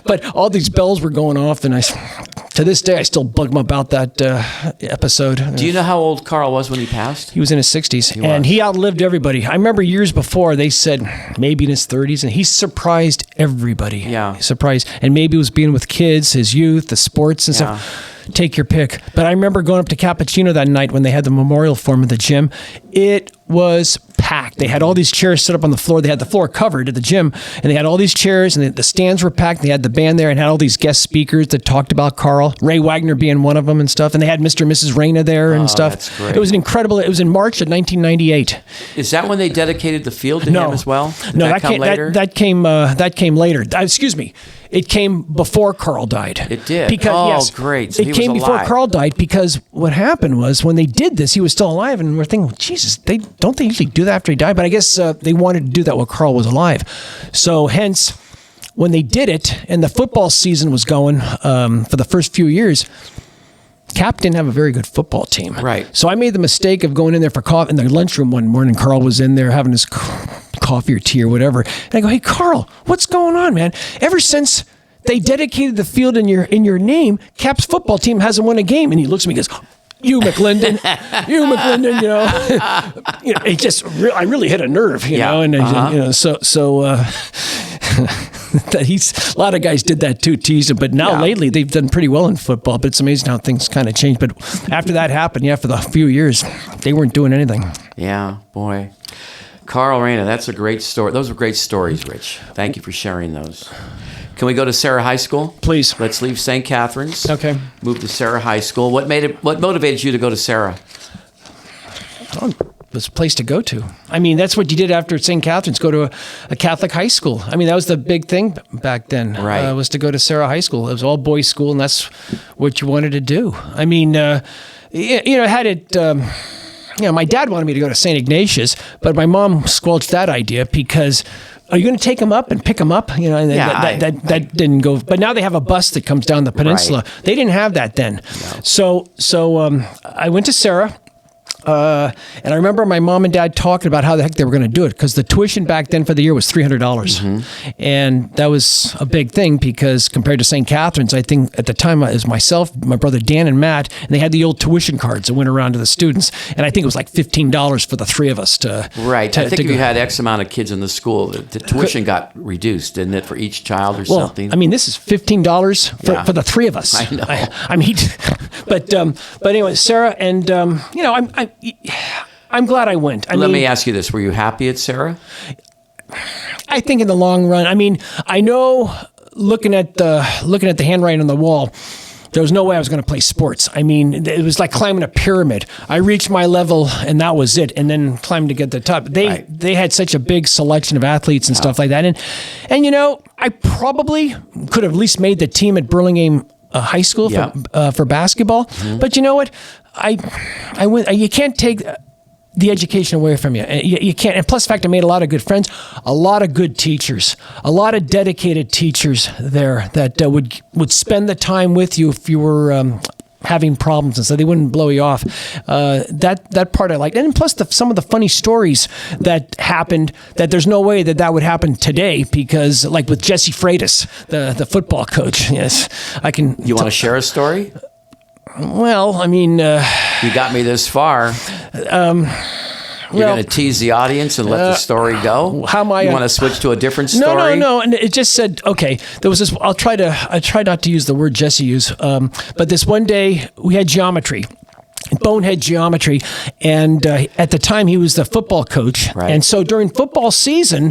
But all these bells were going off, and to this day, I still bug him about that episode. Do you know how old Carl was when he passed? He was in his 60s, and he outlived everybody. I remember years before, they said maybe in his 30s, and he surprised everybody. Yeah. Surprised. And maybe it was being with kids, his youth, the sports and stuff. Take your pick. But I remember going up to Cappuccino that night when they had the memorial for him at the gym. It was packed. They had all these chairs set up on the floor. They had the floor covered at the gym, and they had all these chairs, and the stands were packed. They had the band there and had all these guest speakers that talked about Carl, Ray Wagner being one of them and stuff. And they had Mr. and Mrs. Reyna there and stuff. That's great. It was incredible. It was in March of 1998. Is that when they dedicated the field to him as well? Did no, that come later? That came later. Excuse me. It came before Carl died. It did? Because, great. So it came before Carl died because what happened was when they did this, he was still alive, and we're thinking, well, Jesus, don't they usually do that after he died? But I guess they wanted to do that while Carl was alive. So hence, when they did it and the football season was going for the first few years, Cap didn't have a very good football team. Right. So I made the mistake of going in there for coffee in the lunchroom one morning. Carl was in there having his coffee or tea or whatever. And I go, hey, Carl, what's going on, man? Ever since they dedicated the field in your name, Cap's football team hasn't won a game. And he looks at me and goes, you McLinden, it just, I really hit a nerve, you know, and a lot of guys did that too, tease him. But now lately they've done pretty well in football. But it's amazing how things kind of changed. But after that happened, for the few years, they weren't doing anything. Yeah, boy. Carl Reyna, that's a great story. Those are great stories, Rich. Thank you for sharing those. Can we go to Serra High School? Please. Let's leave St. Catharines. Okay. Move to Serra High School. What motivated you to go to Serra? Oh, it was a place to go to. I mean, that's what you did after St. Catharines, go to a Catholic high school. I mean, that was the big thing back then. Right. Was to go to Serra High School. It was all boys school, and that's what you wanted to do. I mean, had it... my dad wanted me to go to St. Ignatius, but my mom squelched that idea because... Are you going to take them up and pick them up? And that didn't go. But now they have a bus that comes down the peninsula. Right. They didn't have that then. No. So I went to Serra. And I remember my mom and dad talking about how the heck they were going to do it because the tuition back then for the year was $300. Mm-hmm. And that was a big thing because compared to St. Catharines, I think at the time it was myself, my brother Dan and Matt, and they had the old tuition cards that went around to the students. And I think it was like $15 for the three of us to... Right. I think if you had X amount of kids in the school, the tuition got reduced, didn't it, for each child or something? I mean, this is $15 for the three of us. I know. I mean, but anyway, Serra, and, I'm glad I went. Let me ask you this. Were you happy at Serra? I think in the long run, I mean, I know looking at the handwriting on the wall, there was no way I was going to play sports. I mean, it was like climbing a pyramid. I reached my level and that was it. And then climbed to get to the top. They had such a big selection of athletes and stuff like that. And I probably could have at least made the team at Burlingame High School for basketball. Mm-hmm. But you know what? I went. You can't take the education away from you. You can't. And plus, the fact I made a lot of good friends, a lot of good teachers, a lot of dedicated teachers there that would spend the time with you if you were having problems, and so they wouldn't blow you off. That part I liked, and plus some of the funny stories that happened. That there's no way that would happen today because, like with Jesse Freitas, the football coach. Yes, I can. You want to share a story? Well, I mean... you got me this far. You're going to tease the audience and let the story go? How am I... You want to switch to a different story? No. And it just said, okay, there was this... I try not to use the word Jesse used, but this one day we had geometry. Bonehead geometry, and at the time he was the football coach, right. And so during football season,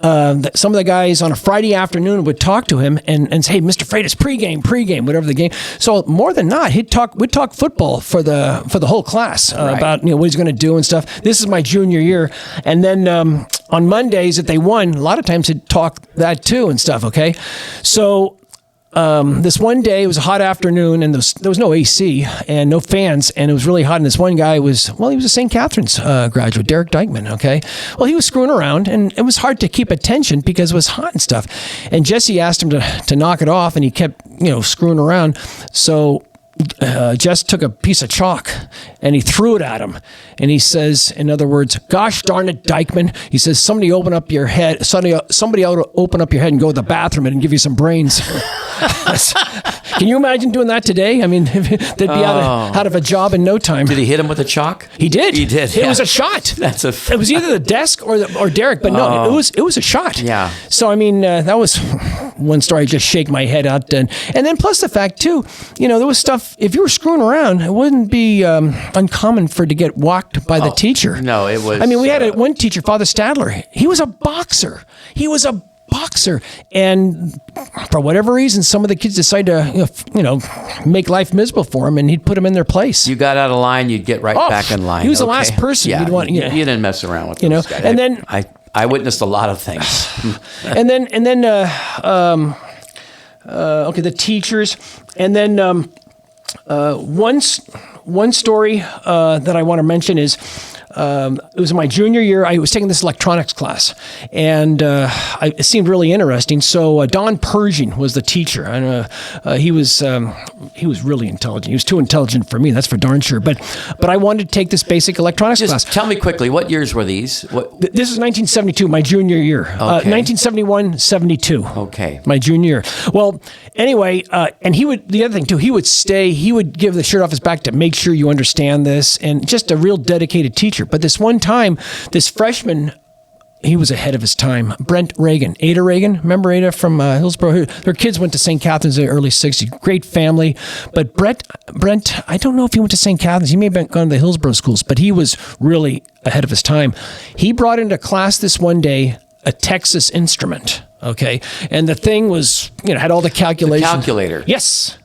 some of the guys on a Friday afternoon would talk to him and say, "Hey, Mr. Freitas, pregame, whatever the game." So more than not, we'd talk football for the whole class right. about what he's going to do and stuff. This is my junior year, and then on Mondays if they won, a lot of times he'd talk that too and stuff. Okay, so. This one day, it was a hot afternoon, and there was no AC and no fans, and it was really hot. And this one guy he was a St. Catharines graduate, Derek Dykeman, okay? Well, he was screwing around, and it was hard to keep attention because it was hot and stuff. And Jesse asked him to knock it off, and he kept, screwing around. So Jess took a piece of chalk, and he threw it at him. And he says, in other words, "Gosh darn it, Dykeman." He says, somebody ought to open up your head and go to the bathroom and give you some brains. Can you imagine doing that today? I mean, they'd be out of a job in no time. Did he hit him with a chalk? He did. He did. It was a shot. It was either the desk or Derek, but no, it was a shot. Yeah. So I mean, that was one story. I just shake my head out, and then plus the fact too, there was stuff. If you were screwing around, it wouldn't be uncommon for it to get walked by the teacher. No, it was. I mean, we had one teacher, Father Stadler. He was a boxer. And for whatever reason, some of the kids decided to, make life miserable for him, and he'd put them in their place. You got out of line, you'd get right back in line. He was the last person you'd want. You didn't mess around with those guys. And then I witnessed a lot of things. and then the teachers, and then one story that I want to mention is. It was my junior year. I was taking this electronics class, and it seemed really interesting. So Don Pershing was the teacher, and he was really intelligent. He was too intelligent for me, that's for darn sure. But I wanted to take this basic electronics class. Tell me quickly, what years were these? This is 1972, my junior year. Okay. 1971, 72. Okay. My junior year. Well, anyway, and the other thing too, he would give the shirt off his back to make sure you understand this, and just a real dedicated teacher. But this one time, this freshman, he was ahead of his time. Ada Reagan, remember Ada from Hillsborough? Their kids went to St. Catherine's in the early 60s. Great family. But Brent, I don't know if he went to St. Catherine's. He may have gone to the Hillsborough schools, but he was really ahead of his time. He brought into class this one day a Texas Instrument, okay? And the thing was, had all the calculations. The calculator. Yes.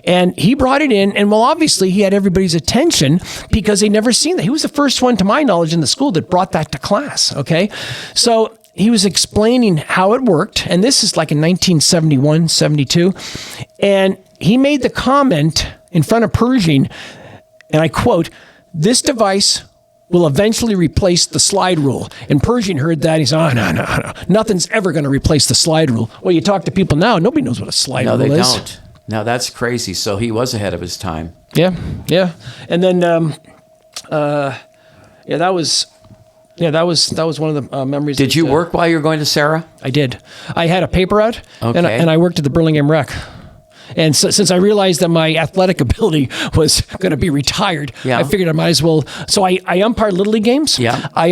And he brought it in, and obviously he had everybody's attention because they'd never seen that. He was the first one, to my knowledge, in the school that brought that to class, okay? So he was explaining how it worked, and this is like in 1971, 72, and he made the comment in front of Pershing, and I quote, "This device will eventually replace the slide rule." And Pershing heard that. He said, no. Nothing's ever going to replace the slide rule. Well, you talk to people now, nobody knows what a slide rule is. No, they don't. Now that's crazy. So he was ahead of his time. Yeah. And then, that was one of the memories. Did you work while you were going to Serra? I did. I had a paper route, okay. and I worked at the Burlingame Rec. And so, since I realized that my athletic ability was going to be retired, I figured I might as well. So I umpired Little League games. Yeah. I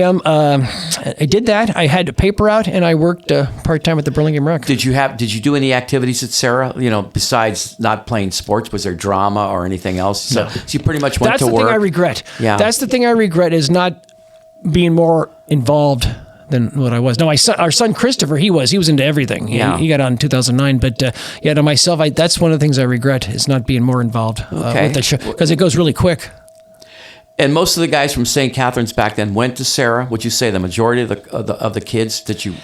did that. I had a paper out, and I worked part-time at the Burlingame Rec. Did you do any activities at Serra? Besides not playing sports, was there drama or anything else? No. So you pretty much went to work. That's the thing I regret. Yeah. That's the thing I regret, is not being more involved than what I was. No, our son Christopher, he was into everything. He got on in 2009. But to myself, that's one of the things I regret, is not being more involved with the show, because it goes really quick. And most of the guys from St. Catherine's back then went to Serra. Would you say the majority of the kids that you?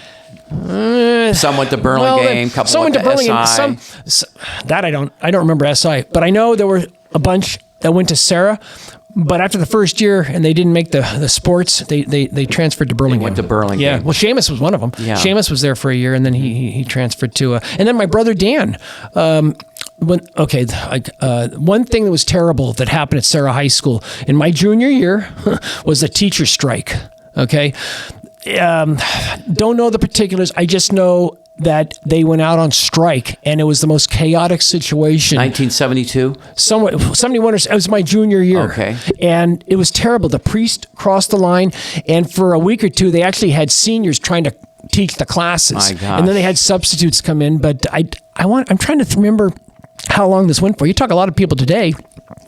Some went to Burlingame. Couple went to Burlingame. SI. That I don't remember SI, but I know there were a bunch that went to Serra. But after the first year, and they didn't make the sports, they transferred to Burlingame. They went to Burlingame. Yeah. Well, Seamus was one of them. Yeah. Seamus was there for a year, and then he transferred to. And then my brother Dan. One thing that was terrible that happened at Serra High School in my junior year was the teacher strike. Okay. Don't know the particulars. I just know that they went out on strike, and it was the most chaotic situation. 1972? 71, it was my junior year. Okay. And it was terrible. The priest crossed the line, and for a week or two, they actually had seniors trying to teach the classes. My gosh. And then they had substitutes come in, but I'm trying to remember how long this went for. You talk to a lot of people today,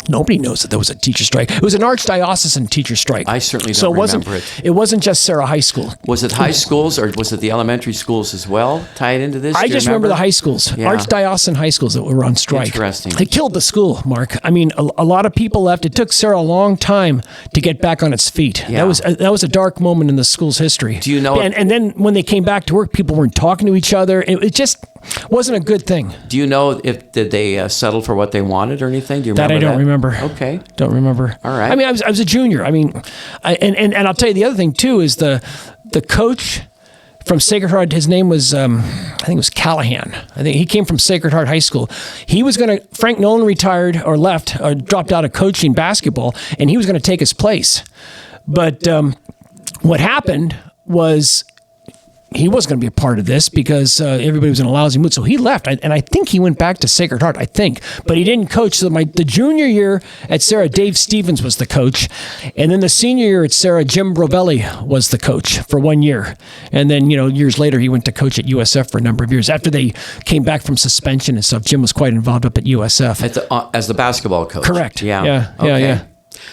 nobody knows that there was a teacher strike. It was an archdiocesan teacher strike. I certainly don't remember it. It wasn't just Serra High School. Was it high schools, or was it the elementary schools as well tied into this? I just remember the high schools, archdiocesan high schools that were on strike. Interesting. They killed the school, Mark. I mean, a lot of people left. It took Serra a long time to get back on its feet. Yeah. That was a dark moment in the school's history. Do you know? And then when they came back to work, people weren't talking to each other. It just wasn't a good thing. Do you know did they settle for what they wanted or anything? Do you remember that? I don't remember. Okay. Don't remember. All right. I mean, I was a junior. I mean, and I'll tell you the other thing too is the coach from Sacred Heart. His name was I think it was Callahan. I think he came from Sacred Heart High School. He was going to. Frank Nolan retired or left or dropped out of coaching basketball, and he was going to take his place. But what happened was he was going to be a part of this because everybody was in a lousy mood. So he left, and I think he went back to Sacred Heart. I think, but he didn't coach. So the junior year at Serra, Dave Stevens was the coach, and then the senior year at Serra, Jim Brovelli was the coach for 1 year, and then years later he went to coach at USF for a number of years after they came back from suspension and stuff. Jim was quite involved up at USF as the basketball coach. Correct. Yeah. Okay.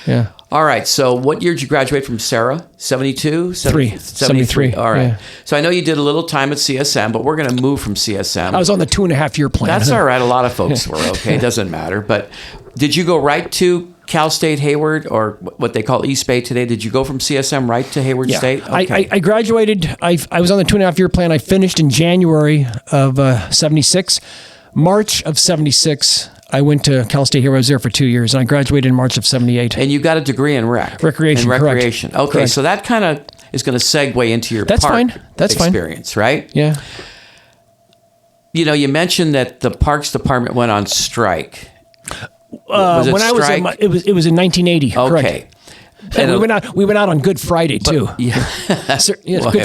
Yeah. All right. So what year did you graduate from Serra? 72? 73. All right. Yeah. So I know you did a little time at CSM, but we're going to move from CSM. I was on the 2.5 year plan. That's all right. A lot of folks were. Okay. It doesn't matter. But did you go right to Cal State Hayward, or what they call East Bay today? Did you go from CSM right to Hayward State? Okay. I graduated. I was on the 2.5 year plan. I finished in January of 76. March of 76. I went to Cal State here. I was there for 2 years, and I graduated in March of 78. And you got a degree in recreation. Correct. Okay, correct. So that kind of is going to segue into your That's park fine. That's experience, fine. Right? Yeah. You mentioned that the Parks Department went on strike. Was it when I was strike? it was in 1980. Okay. Correct. And we went out on Good Friday too. Yeah.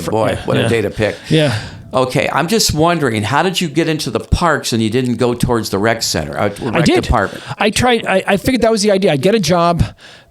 Boy, what a day to pick. Yeah. Okay, I'm just wondering, how did you get into the parks and you didn't go towards the rec center? I did. Department? I tried. I figured that was the idea. I'd get a job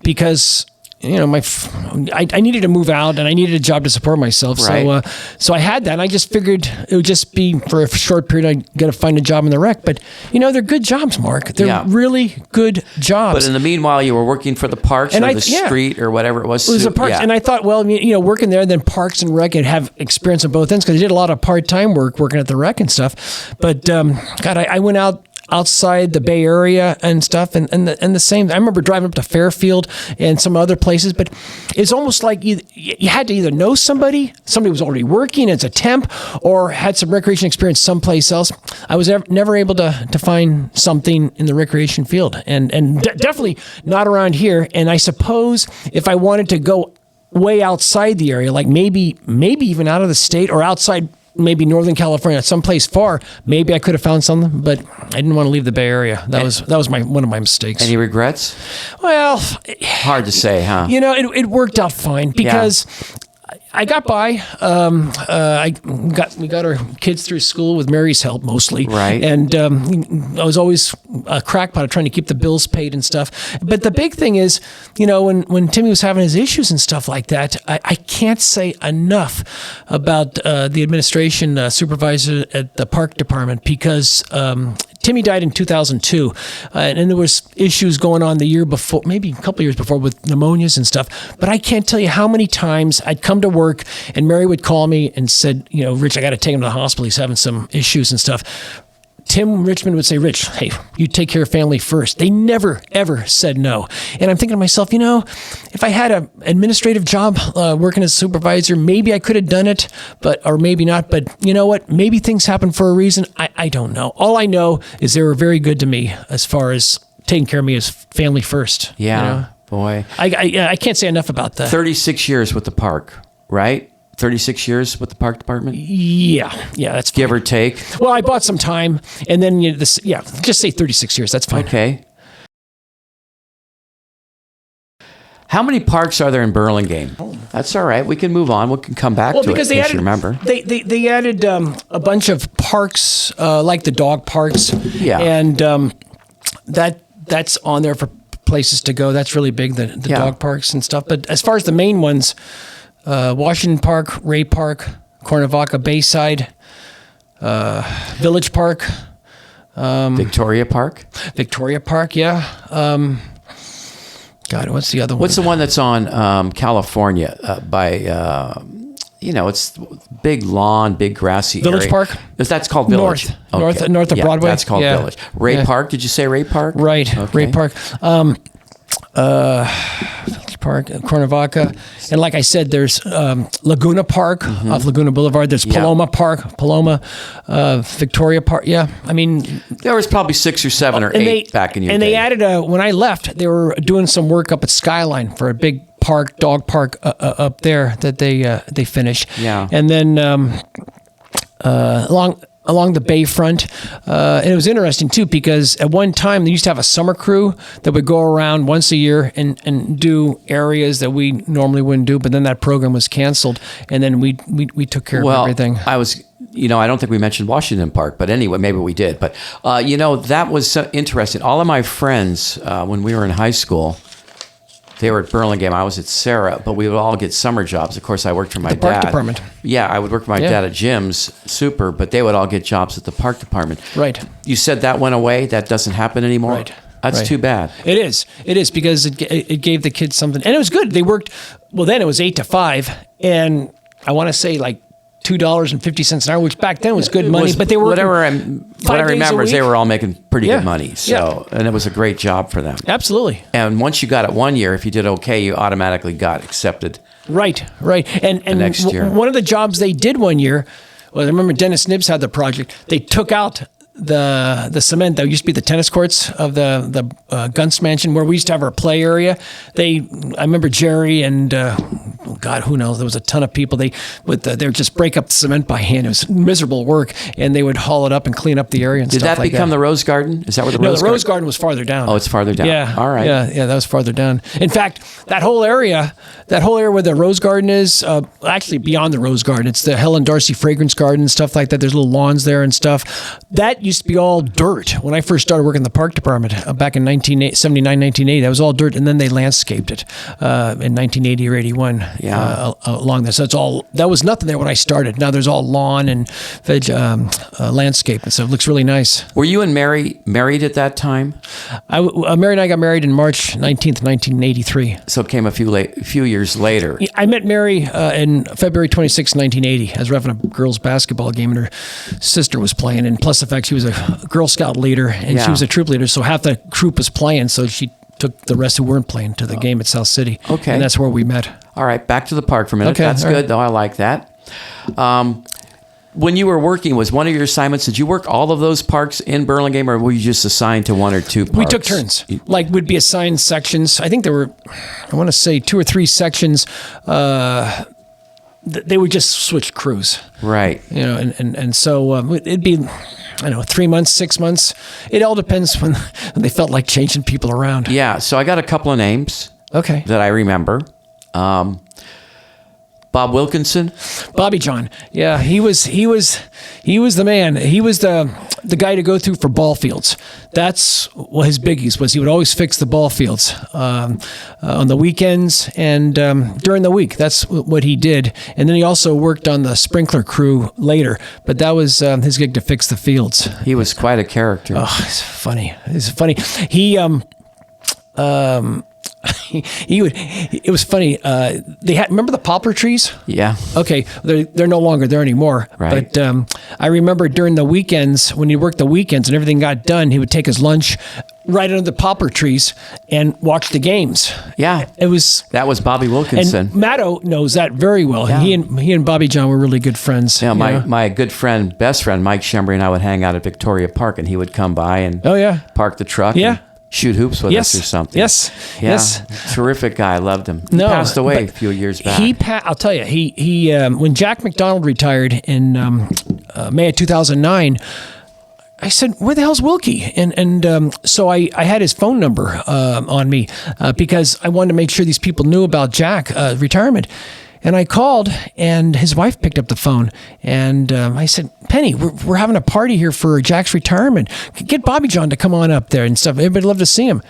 because I needed to move out and I needed a job to support myself. Right. So I had that. And I just figured it would just be for a short period. I'd got to find a job in the rec. But they're good jobs, Mark. They're really good jobs. But in the meanwhile, you were working for the parks or the street or whatever it was. It was a parks, and I thought, well, working there, then parks and rec, and have experience on both ends because I did a lot of part-time work working at the rec and stuff. But God, I went outside the Bay Area and stuff, and the same. I remember driving up to Fairfield and some other places, but it's almost like you had to either know somebody was already working as a temp, or had some recreation experience someplace else. I was never able to find something in the recreation field, and definitely not around here. And I suppose if I wanted to go way outside the area, like maybe even out of the state or outside. Maybe Northern California, someplace far. Maybe I could have found something, but I didn't want to leave the Bay Area. That was one of my mistakes. Any regrets? Well, hard to say, huh? It worked out fine because I got by. We got our kids through school with Mary's help mostly, right? And I was always a crackpot of trying to keep the bills paid and stuff. But the big thing is, when Timmy was having his issues and stuff like that, I can't say enough about the administration supervisor at the park department because Timmy died in 2002, and there was issues going on the year before, maybe a couple years before, with pneumonias and stuff. But I can't tell you how many times I'd come to work and Mary would call me and said, Rich, I got to take him to the hospital. He's having some issues and stuff. Tim Richmond would say, Rich, hey, you take care of family first. They never, ever said no. And I'm thinking to myself, if I had an administrative job working as a supervisor, maybe I could have done it, or maybe not. But you know what? Maybe things happen for a reason. I don't know. All I know is they were very good to me as far as taking care of me as family first. Yeah, boy. I can't say enough about that. 36 years with the park, right? 36 years with the park department? Yeah, that's fine. Give or take? Well, I bought some time, and then just say 36 years. That's fine. Okay. How many parks are there in Burlingame? That's all right. We can move on. We can come back to it because if you remember. They added a bunch of parks, like the dog parks. Yeah. And that's on there for places to go. That's really big, the dog parks and stuff. But as far as the main ones, Washington Park, Ray Park, Cuernavaca, Bayside, Village Park. Victoria Park? Victoria Park, yeah. God, what's the other one? What's the one that's on California by, it's big lawn, big grassy Village area. Park? That's called Village. North of Broadway? That's called Village. Ray Park, did you say Ray Park? Right, okay. Ray Park. Park, Cuernavaca, and like I said, there's Laguna Park off Laguna Boulevard. There's Paloma Park, Victoria Park. Yeah, I mean, there was probably 6 or 7 or 8 back in your day. And they added when I left, they were doing some work up at Skyline for a big dog park up there that they finished. Yeah, and then along along the bayfront. And it was interesting, too, because at one time they used to have a summer crew that would go around once a year and do areas that we normally wouldn't do. But then that program was canceled, and then we took care of everything. I don't think we mentioned Washington Park, but anyway, maybe we did. But, that was so interesting. All of my friends, when we were in high school, they were at Burlingame. I was at Serra, but we would all get summer jobs. Of course, I worked for my dad. The park department. Yeah, I would work for my dad at Jim's Super, but they would all get jobs at the park department. Right. You said that went away? That doesn't happen anymore? Right. That's too bad. It is because it gave the kids something. And it was good. They worked, well, then it was 8 to 5. And I want to say like $2.50 an hour, which back then was good money. But they were what I remember is they were all making pretty good money. So, and it was a great job for them. Absolutely. And once you got it one year, if you did okay, you automatically got accepted. Right. And the next year. One of the jobs they did one year, well, I remember Dennis Nibbs had the project. They took out the cement that used to be the tennis courts of the Gunst Mansion, where we used to have our play area. I remember Jerry and God, who knows? There was a ton of people. They would just break up the cement by hand. It was miserable work, and they would haul it up and clean up the area and stuff like that. Did that become the Rose Garden? Is that where the Rose Garden was farther down. Oh, it's farther down. Yeah. All right. Yeah, that was farther down. In fact, that whole area where the Rose Garden is, actually beyond the Rose Garden, it's the Helen Darcy Fragrance Garden and stuff like that. There's little lawns there and stuff. That used to be all dirt. When I first started working in the park department back in 1979, 1980, that was all dirt, and then they landscaped it in 1980 or 81 along there. So that was nothing there when I started. Now there's all lawn and veg landscape, and so it looks really nice. Were you and Mary married at that time? Mary and I got married in March 19th, 1983. So it came a few years later. I met Mary in February 26, 1980. I was reffing a girls' basketball game, and her sister was playing. And plus the fact she was a Girl Scout leader, and she was a troop leader, so half the troop was playing, so she took the rest who weren't playing to the game at South City. Okay. And that's where we met. All right, back to the park for a minute. Okay, that's good, though. I like that. When you were working, was one of your assignments, did you work all of those parks in Burlingame, or were you just assigned to one or two parks? We took turns. Like, we'd be assigned sections. I think there were, I want to say, 2 or 3 sections. They would just switch crews. Right. And so it'd be, 3 months, 6 months. It all depends when they felt like changing people around. Yeah, so I got a couple of names that I remember. Bob Wilkinson, Bobby John. Yeah, he was the man. He was the guy to go through for ball fields. That's what his biggies was. He would always fix the ball fields on the weekends and during the week. That's what he did. And then he also worked on the sprinkler crew later. But that was his gig to fix the fields. He was quite a character. Oh, it's funny. It's funny. It was funny. They had, remember the poplar trees? Yeah. Okay. They're no longer there anymore. Right. But I remember during the weekends, when he worked the weekends and everything got done, he would take his lunch right under the poplar trees and watch the games. Yeah. That was Bobby Wilkinson. And Matto knows that very well. Yeah. He and Bobby John were really good friends. Yeah, my good friend, best friend, Mike Shembry, and I would hang out at Victoria Park, and he would come by and park the truck. Yeah. And shoot hoops with us or something. Yes. Terrific guy. I loved him. He passed away a few years back. I'll tell you, he when Jack McDonald retired in May of 2009, I said, "Where the hell's Wilkie?" And so I had his phone number on me because I wanted to make sure these people knew about Jack retirement. And I called, and his wife picked up the phone, and I said, "Penny, we're having a party here for Jack's retirement. Get Bobby John to come on up there and stuff. Everybody'd love to see him."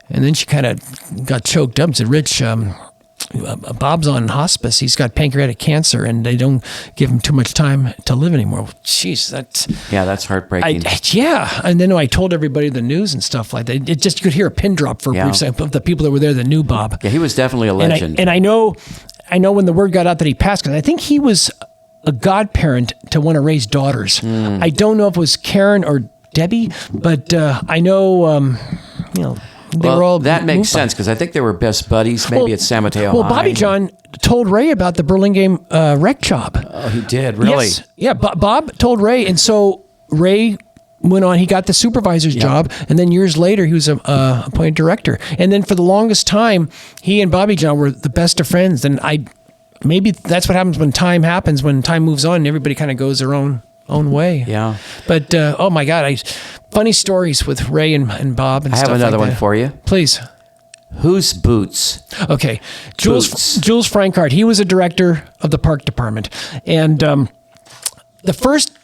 And then she kind of got choked up and said, "Rich, Bob's on hospice. He's got pancreatic cancer, and they don't give him too much time to live anymore." Jeez, that's heartbreaking. And then I told everybody the news and stuff like that. It just, you could hear a pin drop for a brief second of the people that were there that knew Bob. Yeah, he was definitely a legend. And I know when the word got out that he passed, because I think he was a godparent to one of Ray's daughters. I don't know if it was Karen or Debbie, but I know, they were all. That makes sense, because I think they were best buddies, maybe at San Mateo Well, High. Bobby John told Ray about the Burlingame wreck job. Oh, he did? Really? Yes. Yeah, Bob told Ray, and so Ray went on, he got the supervisor's job, and then years later he was appointed director. And then for the longest time, he and Bobby John were the best of friends. And maybe that's what happens when time moves on and everybody kind of goes their own own way. Yeah. But, oh my God, funny stories with Ray and Bob and I stuff have another like one that. for you. Please. Whose Boots? Okay. Boots. Jules Frankart, he was a director of the park department. And the first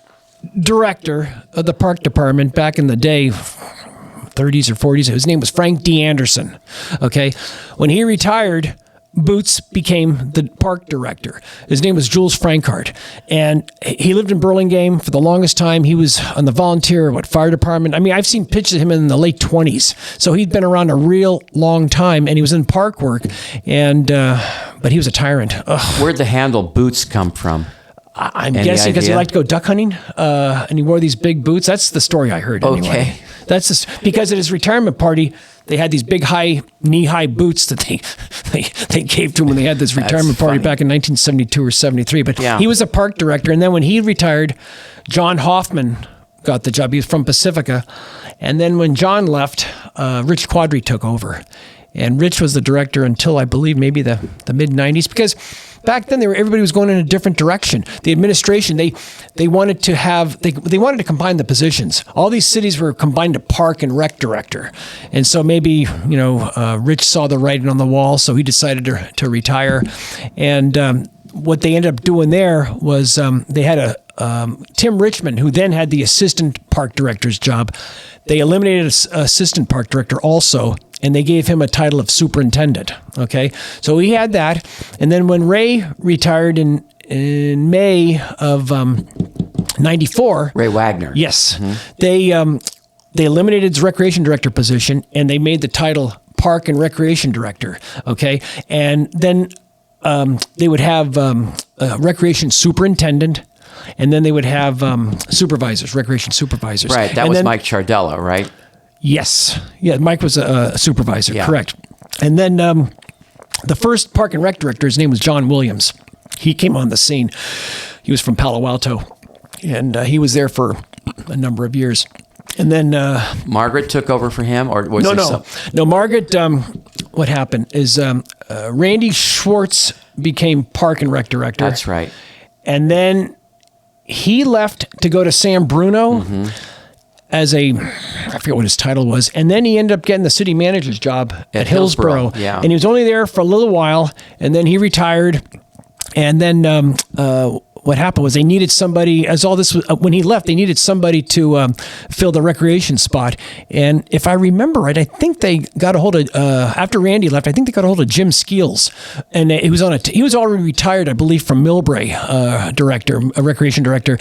director of the park department back in the day, 30s or 40s, his name was Frank D. Anderson. Okay. When he retired, Boots became the park director. His name was Jules Frankart. And he lived in Burlingame for the longest time. He was on the volunteer, fire department. I mean, I've seen pictures of him in the late 20s. So he'd been around a real long time, and he was in park work. And but he was a tyrant. Ugh. Where'd the handle Boots come from? I'm guessing because he liked to go duck hunting, and he wore these big boots. That's the story I heard. Anyway. Okay. That's because at his retirement party, they had these big, knee-high boots that they gave to him when they had this retirement party back in 1972 or 73. But he was a park director, and then when he retired, John Hoffman got the job. He was from Pacifica, and then when John left, Rich Quadri took over. And Rich was the director until I believe maybe the mid-90s, because back then everybody was going in a different direction. The administration, they wanted to have they wanted to combine the positions. All these cities were combined to park and rec director, and so maybe Rich saw the writing on the wall, so he decided to retire. And what they ended up doing there was they had a Tim Richmond, who then had the assistant park director's job. They eliminated assistant park director also, and they gave him a title of superintendent. Okay, so he had that. And then when Ray retired in May of '94, Ray Wagner. Yes, they eliminated his recreation director position, and they made the title park and recreation director. Okay, and then they would have a recreation superintendent. And then they would have supervisors, recreation supervisors. Right, that was Mike Chardella, right? Yes. Yeah, Mike was a supervisor, Yeah. correct. And then the first park and rec director, his name was John Williams. He came on the scene. He was from Palo Alto, and he was there for a number of years. And then Margaret took over for him, or was No, Margaret, what happened is Randy Schwartz became park and rec director. That's right. And then he left to go to San Bruno as I forget what his title was. And then he ended up getting the city manager's job at Hillsborough. Yeah. And he was only there for a little while, and then he retired. And then what happened was they needed somebody, as all this was, when he left, they needed somebody to fill the recreation spot. And if I remember right, I think they got a hold of, after Randy left, I think they got a hold of Jim Skeels. And he was already retired, I believe, from Millbrae, a recreation director.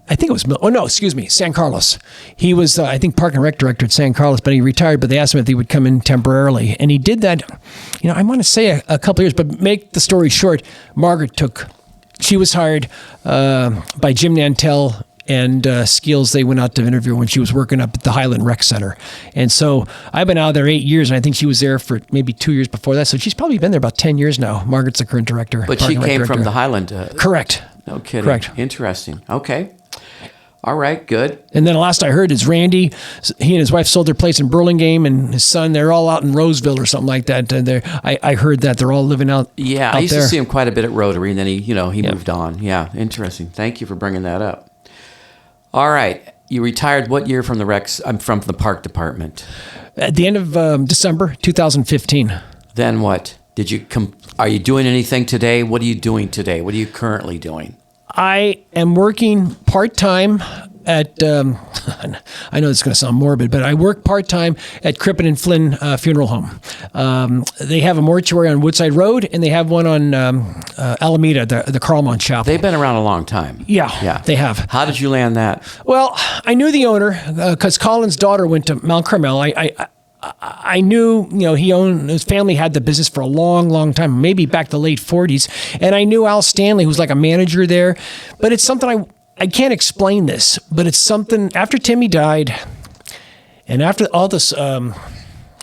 I think it was, San Carlos. He was, I think, park and rec director at San Carlos, but he retired, but they asked him if he would come in temporarily. And he did that, I want to say a couple of years, but make the story short, Margaret she was hired by Jim Nantel and Skeels. They went out to interview when she was working up at the Highland Rec Center. And so I've been out there 8 years, and I think she was there for maybe 2 years before that. So she's probably been there about 10 years now. Margaret's the current director. But she came from the Highland. Correct. No kidding. Correct. Interesting. Okay. All right, good. And then the last I heard is Randy, he and his wife sold their place in Burlingame, and his son, they're all out in Roseville or something like that. And I heard that they're all living out I used there. to see him quite a bit at Rotary, and then he moved on. Yeah, interesting. Thank you for bringing that up. All right, you retired what year from the from the park department? At the end of December 2015. Then what? Are you doing anything today? What are you doing today? What are you currently doing? I am working part-time at, I know it's going to sound morbid, but I work part-time at Crippen and Flynn Funeral Home. They have a mortuary on Woodside Road, and they have one on Alameda, the Carlmont Chapel. They've been around a long time. Yeah, they have. How did you land that? Well, I knew the owner because Colin's daughter went to Mount Carmel. I knew, his family had the business for a long, long time, maybe back to the late 40s. And I knew Al Stanley, who's like a manager there. But it's something I can't explain this, but it's something after Timmy died and after all this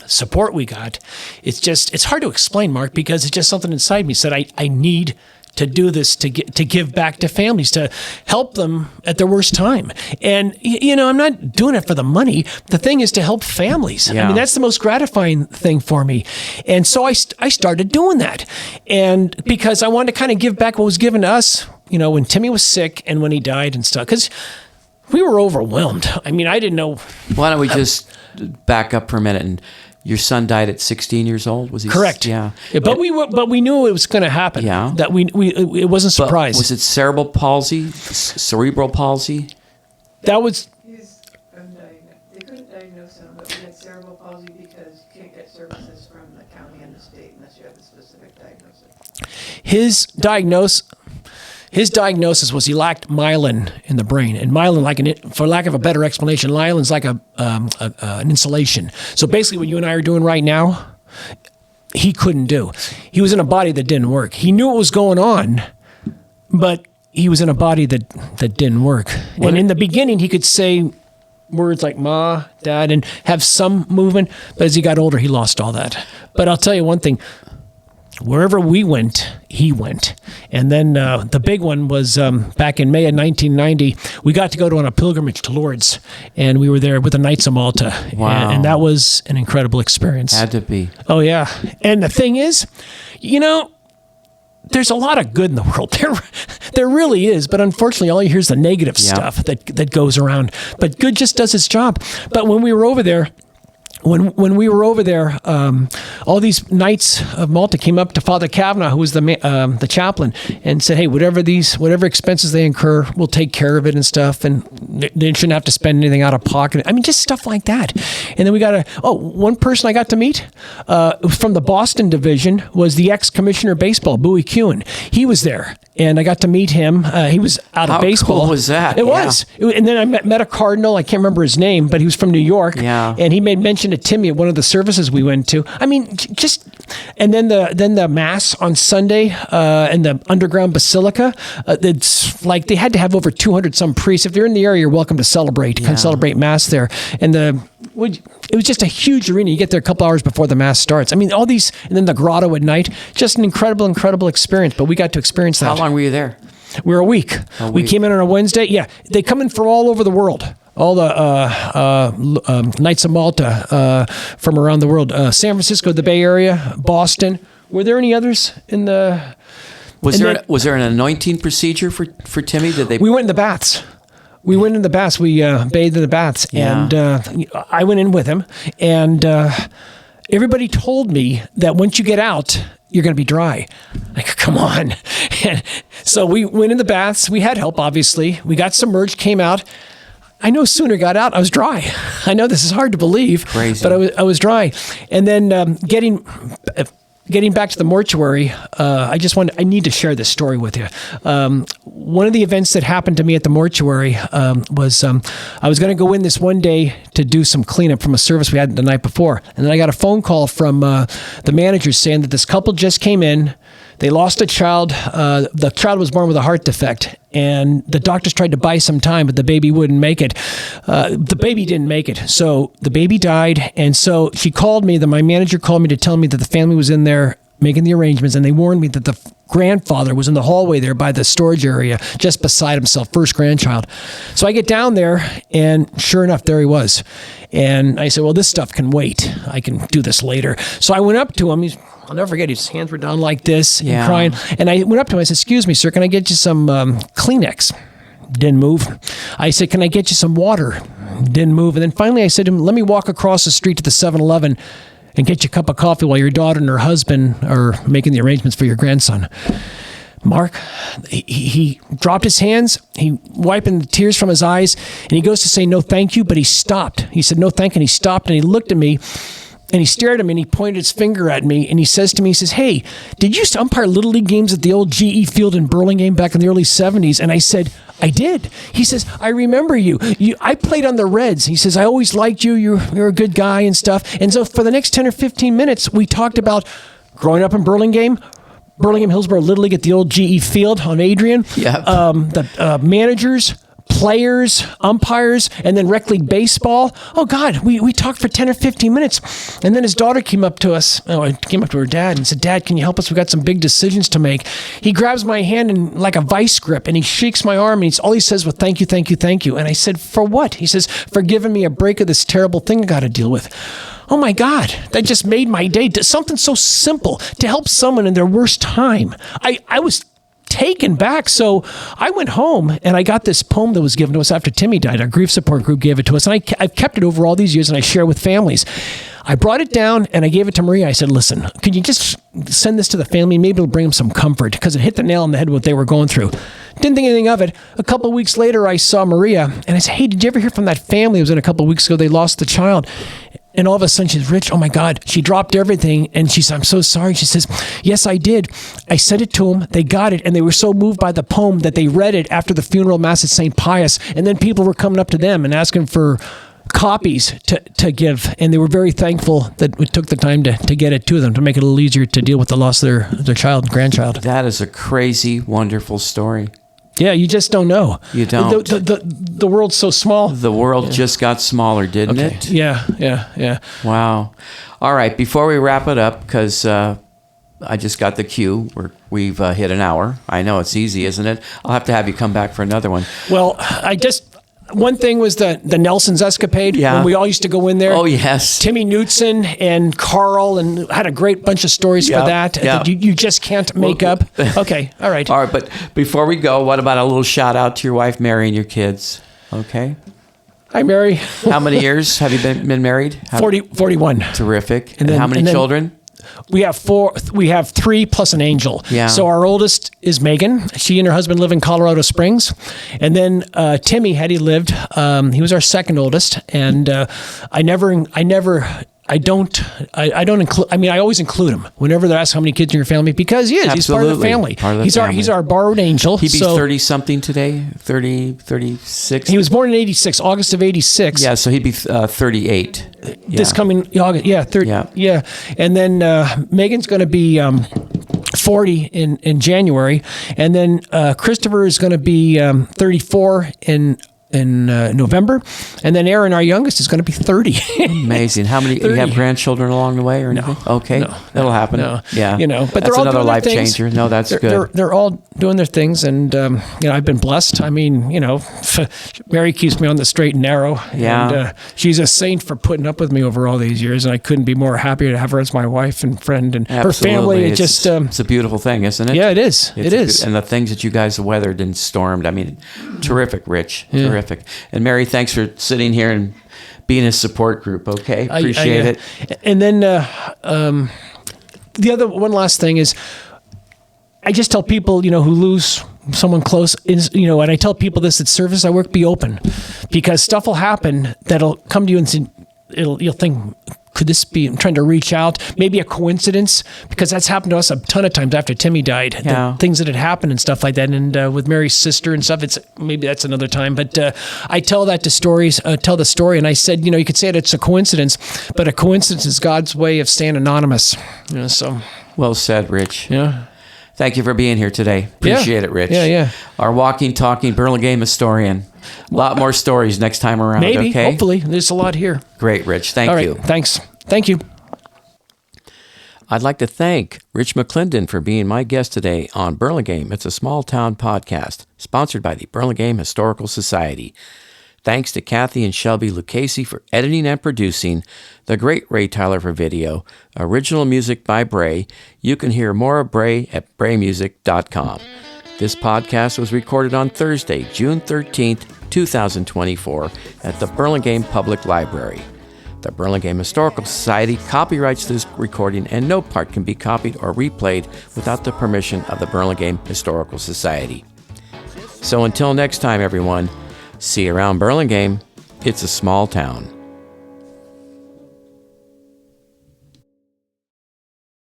support we got, it's hard to explain, Mark, because it's just something inside me said, I need to do this, to give back to families, to help them at their worst time. And, I'm not doing it for the money. The thing is to help families. Yeah. I mean, that's the most gratifying thing for me. And so I started doing that. And because I wanted to kind of give back what was given to us when Timmy was sick and when he died and stuff, because we were overwhelmed. I mean, I didn't know. Why don't we just back up for a minute? And your son died at 16 years old. Was he? Correct. Yeah. But we knew it was going to happen. Yeah. That it wasn't a surprise. Was it cerebral palsy, cerebral palsy? That was. They couldn't diagnose him, but we had cerebral palsy because you can't get services from the county and the state unless you have the specific diagnosis. His diagnosis was he lacked myelin in the brain, and myelin, for lack of a better explanation, myelin's like an insulation. So basically, what you and I are doing right now, he couldn't do. He was in a body that didn't work. He knew what was going on, but he was in a body that didn't work. And in the beginning, he could say words like "ma," "dad," and have some movement. But as he got older, he lost all that. But I'll tell you one thing. Wherever we went, he went. And then the big one was back in May of 1990, we got to go on a pilgrimage to Lourdes, and we were there with the Knights of Malta. Wow. And that was an incredible experience. Had to be. Oh, yeah. And the thing is, there's a lot of good in the world. There really is. But unfortunately, all you hear is the negative stuff that goes around. But good just does its job. But when we were over there, When we were over there, all these Knights of Malta came up to Father Kavanaugh, who was the chaplain, and said, "Hey, whatever expenses they incur, we'll take care of it and stuff, and they shouldn't have to spend anything out of pocket." I mean, just stuff like that. And then we got one person I got to meet from the Boston division was the ex-commissioner of baseball, Bowie Kuhn. He was there, and I got to meet him. He was out of baseball. How cool was that? It was. And then I met a cardinal. I can't remember his name, but he was from New York. Yeah. And he made mention to Timmy at one of the services we went to. I mean, and then the mass on Sunday in the underground basilica. It's like they had to have over 200 some priests. If you're in the area, you're welcome to celebrate. Come celebrate mass there. And it was just a huge arena. You get there a couple hours before the mass starts. I mean, all these, and then the grotto at night. Just an incredible experience. But we got to experience that. How long were you there? We were a week. We came in on a Wednesday. Yeah, they come in from all over the world. All the Knights of Malta from around the world. San Francisco, the Bay Area, Boston. Were there any others in the... Was there an anointing procedure for Timmy? We went in the baths. We went in the baths. We bathed in the baths. Yeah. And I went in with him. And everybody told me that once you get out, you're going to be dry. Like, come on. So we went in the baths. We had help, obviously. We got submerged, came out. I no sooner got out, I was dry. I know this is hard to believe, Crazy. But I was dry. And then getting back to the mortuary, I need to share this story with you. One of the events that happened to me at the mortuary was I was going to go in this one day to do some cleanup from a service we had the night before. And then I got a phone call from the manager saying that this couple just came in. They lost a child. The child was born with a heart defect, and the doctors tried to buy some time, but the baby wouldn't make it. The baby didn't make it, so the baby died. And so she called me. My manager called me to tell me that the family was in there making the arrangements, and they warned me that the grandfather was in the hallway there by the storage area, just beside himself, first grandchild. So I get down there, and sure enough, there he was. And I said, "Well, this stuff can wait. I can do this later." So I went up to him. I'll never forget, his hands were down like this and crying. And I went up to him. I said, "Excuse me, sir, can I get you some Kleenex?" Didn't move. I said, "Can I get you some water?" Didn't move. And then finally I said to him, "Let me walk across the street to the 7-Eleven and get you a cup of coffee while your daughter and her husband are making the arrangements for your grandson." Mark, he dropped his hands, he wiping the tears from his eyes, and he goes to say no thank you, but he stopped. He said no thank you, and he stopped, and he looked at me, and he stared at me, and he pointed his finger at me, and he says to me, he says, "Hey, did you umpire Little League games at the old GE Field in Burlingame back in the early 70s? And I said, "I did." He says, "I remember you. I played on the Reds." He says, "I always liked you. You're a good guy and stuff." And so for the next 10 or 15 minutes, we talked about growing up in Burlingame Hillsborough Little League at the old GE Field on Adrian. Yep. The managers, players, umpires, and then rec league baseball. Oh God, we talked for 10 or 15 minutes. And then his daughter came up to us, came up to her dad and said, "Dad, can you help us? We've got some big decisions to make." He grabs my hand in like a vice grip, and he shakes my arm, and all he says was, "Thank you, thank you, thank you." And I said, "For what?" He says, "For giving me a break of this terrible thing I got to deal with." Oh my God, that just made my day. Something so simple to help someone in their worst time. I was taken back. So I went home and I got this poem that was given to us after Timmy died. Our grief support group gave it to us. And I've kept it over all these years and I share with families. I brought it down and I gave it to Maria. I said, listen, could you just send this to the family? Maybe it'll bring them some comfort, because it hit the nail on the head what they were going through. Didn't think anything of it. A couple of weeks later, I saw Maria and I said, hey, did you ever hear from that family? It was in a couple of weeks ago. They lost the child. And all of a sudden she's, Rich, oh my God. She dropped everything and she said, I'm so sorry. She says, yes, I did. I sent it to them. They got it. And they were so moved by the poem that they read it after the funeral mass at St. Pius. And then people were coming up to them and asking for copies to give. And they were very thankful that we took the time to get it to them, to make it a little easier to deal with the loss of their child and grandchild. That is a crazy, wonderful story. Yeah, you just don't know. You don't. The world's so small. The world just got smaller, didn't it? Yeah. Wow. All right, before we wrap it up, because I just got the cue, we've hit an hour. I know it's easy, isn't it? I'll have to have you come back for another one. Well, one thing was the Nelson's escapade. Yeah. When we all used to go in there. Oh, yes. Timmy Knutson and Carl, and had a great bunch of stories for that. Yeah. You just can't make up. Okay. All right. All right. But before we go, what about a little shout out to your wife, Mary, and your kids? Okay. Hi, Mary. How many years have you been married? 41. Terrific. And how many children? We have 4. We have 3 plus an angel. Yeah. So our oldest is Megan. She and her husband live in Colorado Springs. And then Timmy, had he lived, he was our second oldest. And I always include him whenever they're asked how many kids in your family, because he is. Absolutely. He's part of the family. He's our borrowed angel. He'd be 30-something today, 30, 36? He was born in 86, August of 86. Yeah, so he'd be 38. This coming August, 30. Yeah. And then Megan's going to be 40 in January. And then Christopher is going to be 34 in November, and then Aaron, our youngest, is going to be 30. Amazing. How many? 30. You have grandchildren along the way, or anything? No. Okay, that'll happen. No. Yeah, but that's they're all another doing life their things. changer. No, that's good. They're all doing their things, and I've been blessed. I mean, Mary keeps me on the straight and narrow. Yeah, and she's a saint for putting up with me over all these years, and I couldn't be more happier to have her as my wife and friend, and her family. It's a beautiful thing, isn't it? Yeah, it is. It is. And the things that you guys have weathered and stormed. I mean, terrific, Rich. Yeah. Terrific. And Mary, thanks for sitting here and being a support group. Okay, appreciate it. And then the other one last thing is, I just tell people who lose someone close is and I tell people this at service I work, be open, because stuff will happen that'll come to you and you'll think, could this be, I'm trying to reach out, maybe a coincidence, because that's happened to us a ton of times after Timmy died. Yeah. Things that had happened and stuff like that. And with Mary's sister and stuff, maybe that's another time. But I tell that to tell the story. And I said, you could say it's a coincidence, but a coincidence is God's way of staying anonymous. So. Well said, Rich. Yeah. Thank you for being here today. Appreciate it, Rich. Yeah. Our walking, talking Burlingame historian. A lot more stories next time around. Maybe, okay? Hopefully. There's a lot here. Great, Rich. Thank you. Thanks. Thank you. I'd like to thank Rich McLinden for being my guest today on Burlingame. It's a small town podcast sponsored by the Burlingame Historical Society. Thanks to Kathy and Shelby Lucchese for editing and producing, the great Ray Tyler for video, original music by Bray. You can hear more of Bray at braymusic.com. This podcast was recorded on Thursday, June 13th, 2024 at the Burlingame Public Library. The Burlingame Historical Society copyrights this recording, and no part can be copied or replayed without the permission of the Burlingame Historical Society. So until next time, everyone, see you around Burlingame. It's a small town.